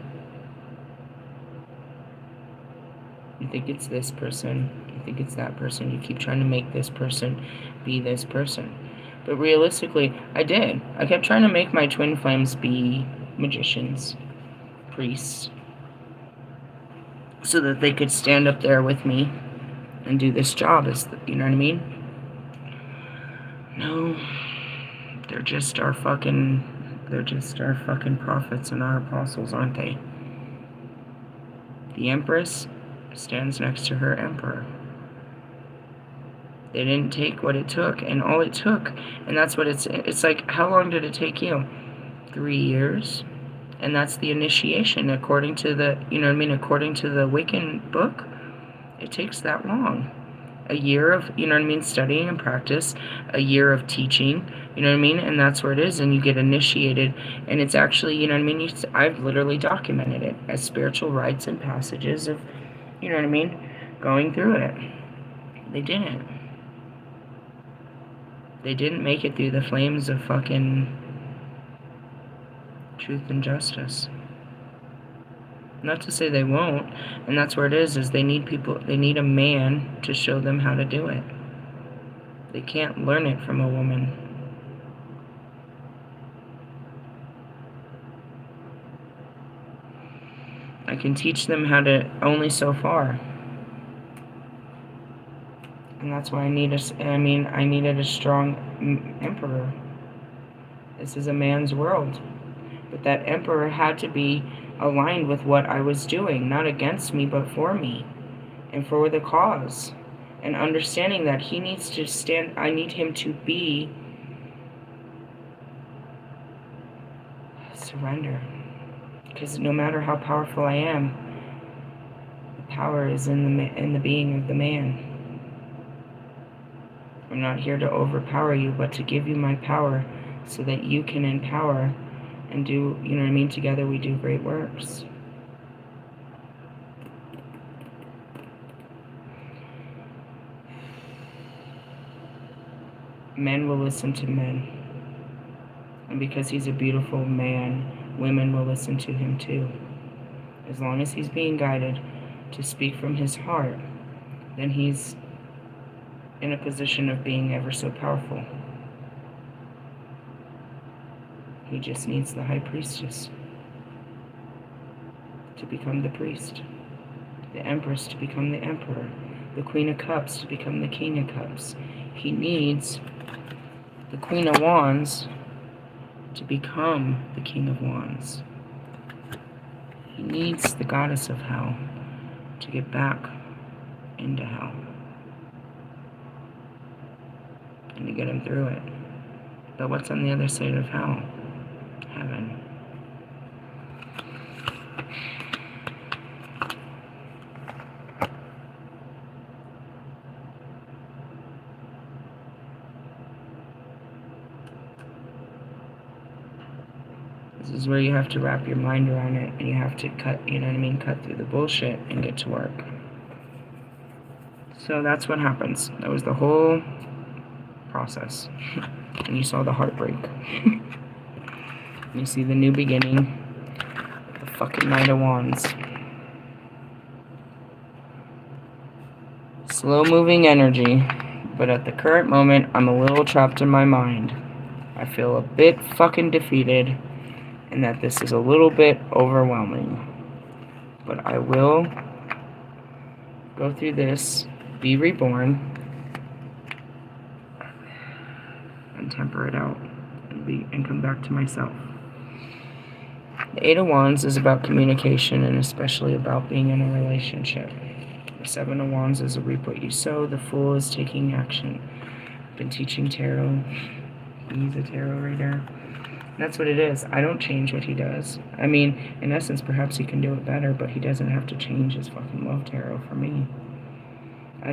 You think it's this person, you think it's that person, you keep trying to make this person be this person. But realistically, I did. I kept trying to make my twin flames be magicians, priests, so that they could stand up there with me and do this job, you know what I mean? No, they're just our fucking prophets and our apostles, aren't they? The Empress stands next to her Emperor. They didn't take what it took, and all it took, and that's what it's like, how long did it take you? 3 years? And that's the initiation, according to the, according to the Wiccan book. It takes that long. A year of, studying and practice, a year of teaching, and that's where it is, and you get initiated, and it's actually, I've literally documented it as spiritual rites and passages of, going through it. They didn't. They didn't make it through the flames of fucking truth and justice. Not to say they won't, and that's where it is they need people, they need a man to show them how to do it. They can't learn it from a woman. I can teach them how to only so far. And that's why I needed a strong emperor. This is a man's world. But that emperor had to be aligned with what I was doing, not against me, but for me, and for the cause. And understanding that he needs to stand, I need him to be surrender. Because no matter how powerful I am, the power is in the being of the man. I'm not here to overpower you, but to give you my power so that you can empower and do, you know what I mean? Together we do great works. Men will listen to men. And because he's a beautiful man, women will listen to him too. As long as he's being guided to speak from his heart, then he's in a position of being ever so powerful. He just needs the high priestess to become the priest, the empress to become the emperor, the queen of cups to become the king of cups. He needs the queen of wands to become the king of wands. He needs the goddess of hell to get back into hell and to get him through it. But what's on the other side of hell? Heaven. This is where you have to wrap your mind around it, and you have to cut, you know what I mean, cut through the bullshit and get to work. So that's what happens. That was the whole process. And you saw the heartbreak. You see the new beginning. The fucking Knight of Wands. Slow moving energy. But at the current moment, I'm a little trapped in my mind. I feel a bit fucking defeated. And that this is a little bit overwhelming. But I will go through this, be reborn, and temper it out, and come back to myself. The Eight of Wands is about communication, and especially about being in a relationship. The Seven of Wands is a reap what you sow. The Fool is taking action. I've been teaching tarot. He's a tarot reader. That's what it is. I don't change what he does. I mean, in essence, perhaps he can do it better, but he doesn't have to change his fucking love tarot for me. I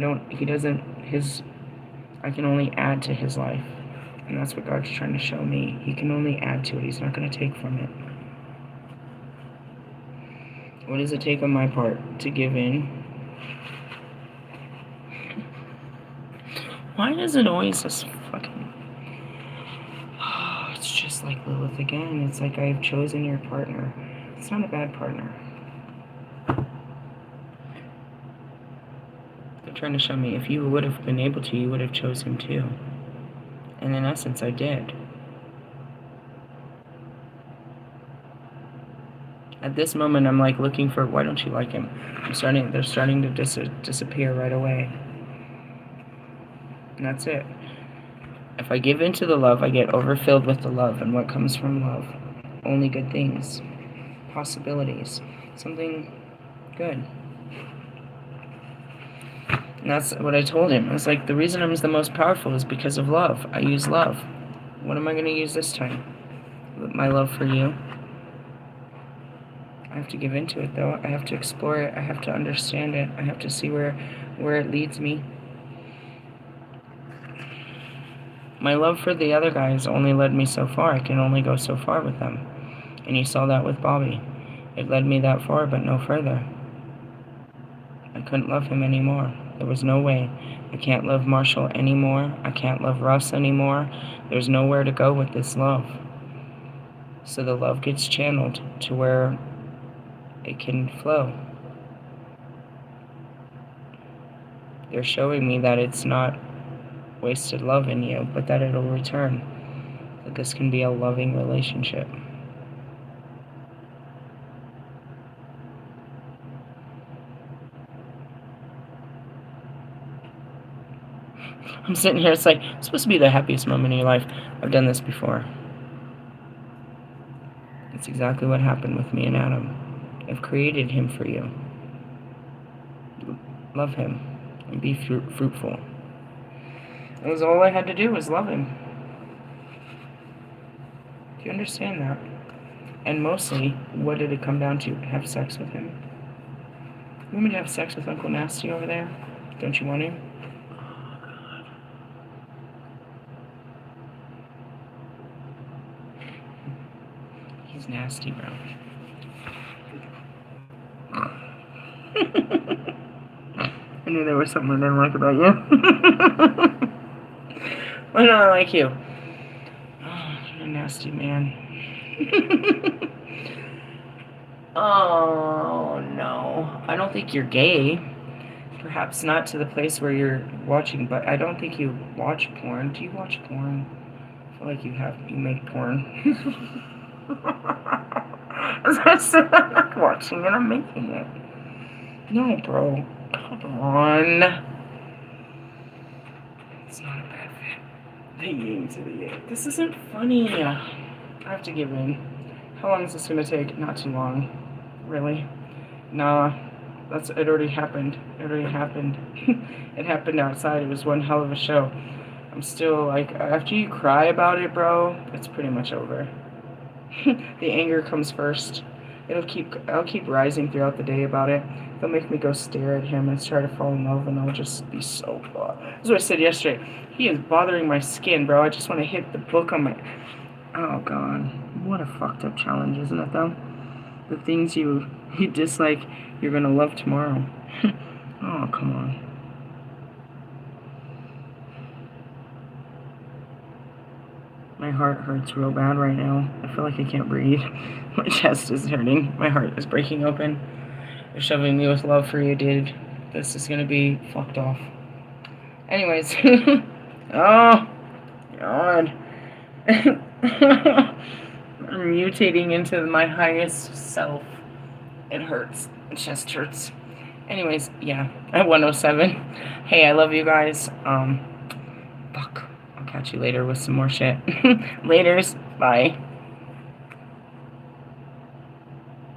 can only add to his life. And that's what God's trying to show me. He can only add to it. He's not going to take from it. What does it take on my part to give in? Why does it always just fucking... It's just like Lilith again. It's like I've chosen your partner. It's not a bad partner. They're trying to show me if you would have been able to, you would have chosen him too. And in essence, I did. At this moment, I'm like looking for, why don't you like him? They're starting to disappear right away. And that's it. If I give into the love, I get overfilled with the love. And what comes from love? Only good things. Possibilities. Something good. And that's what I told him. I was like, the reason I'm the most powerful is because of love. I use love. What am I going to use this time? My love for you. I have to give into it, though. I have to explore it. I have to understand it. I have to see where it leads me. My love for the other guys only led me so far. I can only go so far with them. And you saw that with Bobby. It led me that far, but no further. I couldn't love him anymore. There was no way. I can't love Marshall anymore. I can't love Russ anymore. There's nowhere to go with this love. So the love gets channeled to where it can flow. They're showing me that it's not wasted love in you, but that it'll return. That this can be a loving relationship. I'm sitting here, it's like, it's supposed to be the happiest moment in your life. I've done this before. That's exactly what happened with me and Adam. I've created him for you. Love him and be fruitful. It was all I had to do was love him. Do you understand that? And mostly, what did it come down to? Have sex with him. You want me to have sex with Uncle Nasty over there? Don't you want him? Oh, God. He's nasty, bro. I knew there was something I didn't like about you. Why don't I like you? Oh, you're a nasty man. Oh, no. I don't think you're gay. Perhaps not to the place where you're watching, but I don't think you watch porn. Do you watch porn? I feel like you make porn. As I said, I'm not watching it, I'm making it. No, bro. Come on. It's not a bad fit. The yin to the yang. This isn't funny. I have to give in. How long is this gonna take? Not too long. Really? Nah. It already happened. It already happened. It happened outside. It was one hell of a show. I'm still like, after you cry about it, bro, it's pretty much over. The anger comes first. I'll keep rising throughout the day about it. They'll make me go stare at him and try to fall in love, and I'll just be so That's what I said yesterday. He is bothering my skin, bro. I just want to hit the book on my... Oh, God. What a fucked up challenge, isn't it, though? The things you dislike, you're gonna love tomorrow. Oh, come on. My heart hurts real bad right now. I feel like I can't breathe. My chest is hurting. My heart is breaking open. They're shoving me with love for you, dude. This is gonna be fucked off. Anyways. Oh, God. I'm mutating into my highest self. It hurts. My chest hurts. Anyways, yeah. At 107. Hey, I love you guys. Fuck. I'll catch you later with some more shit. Laters. Bye.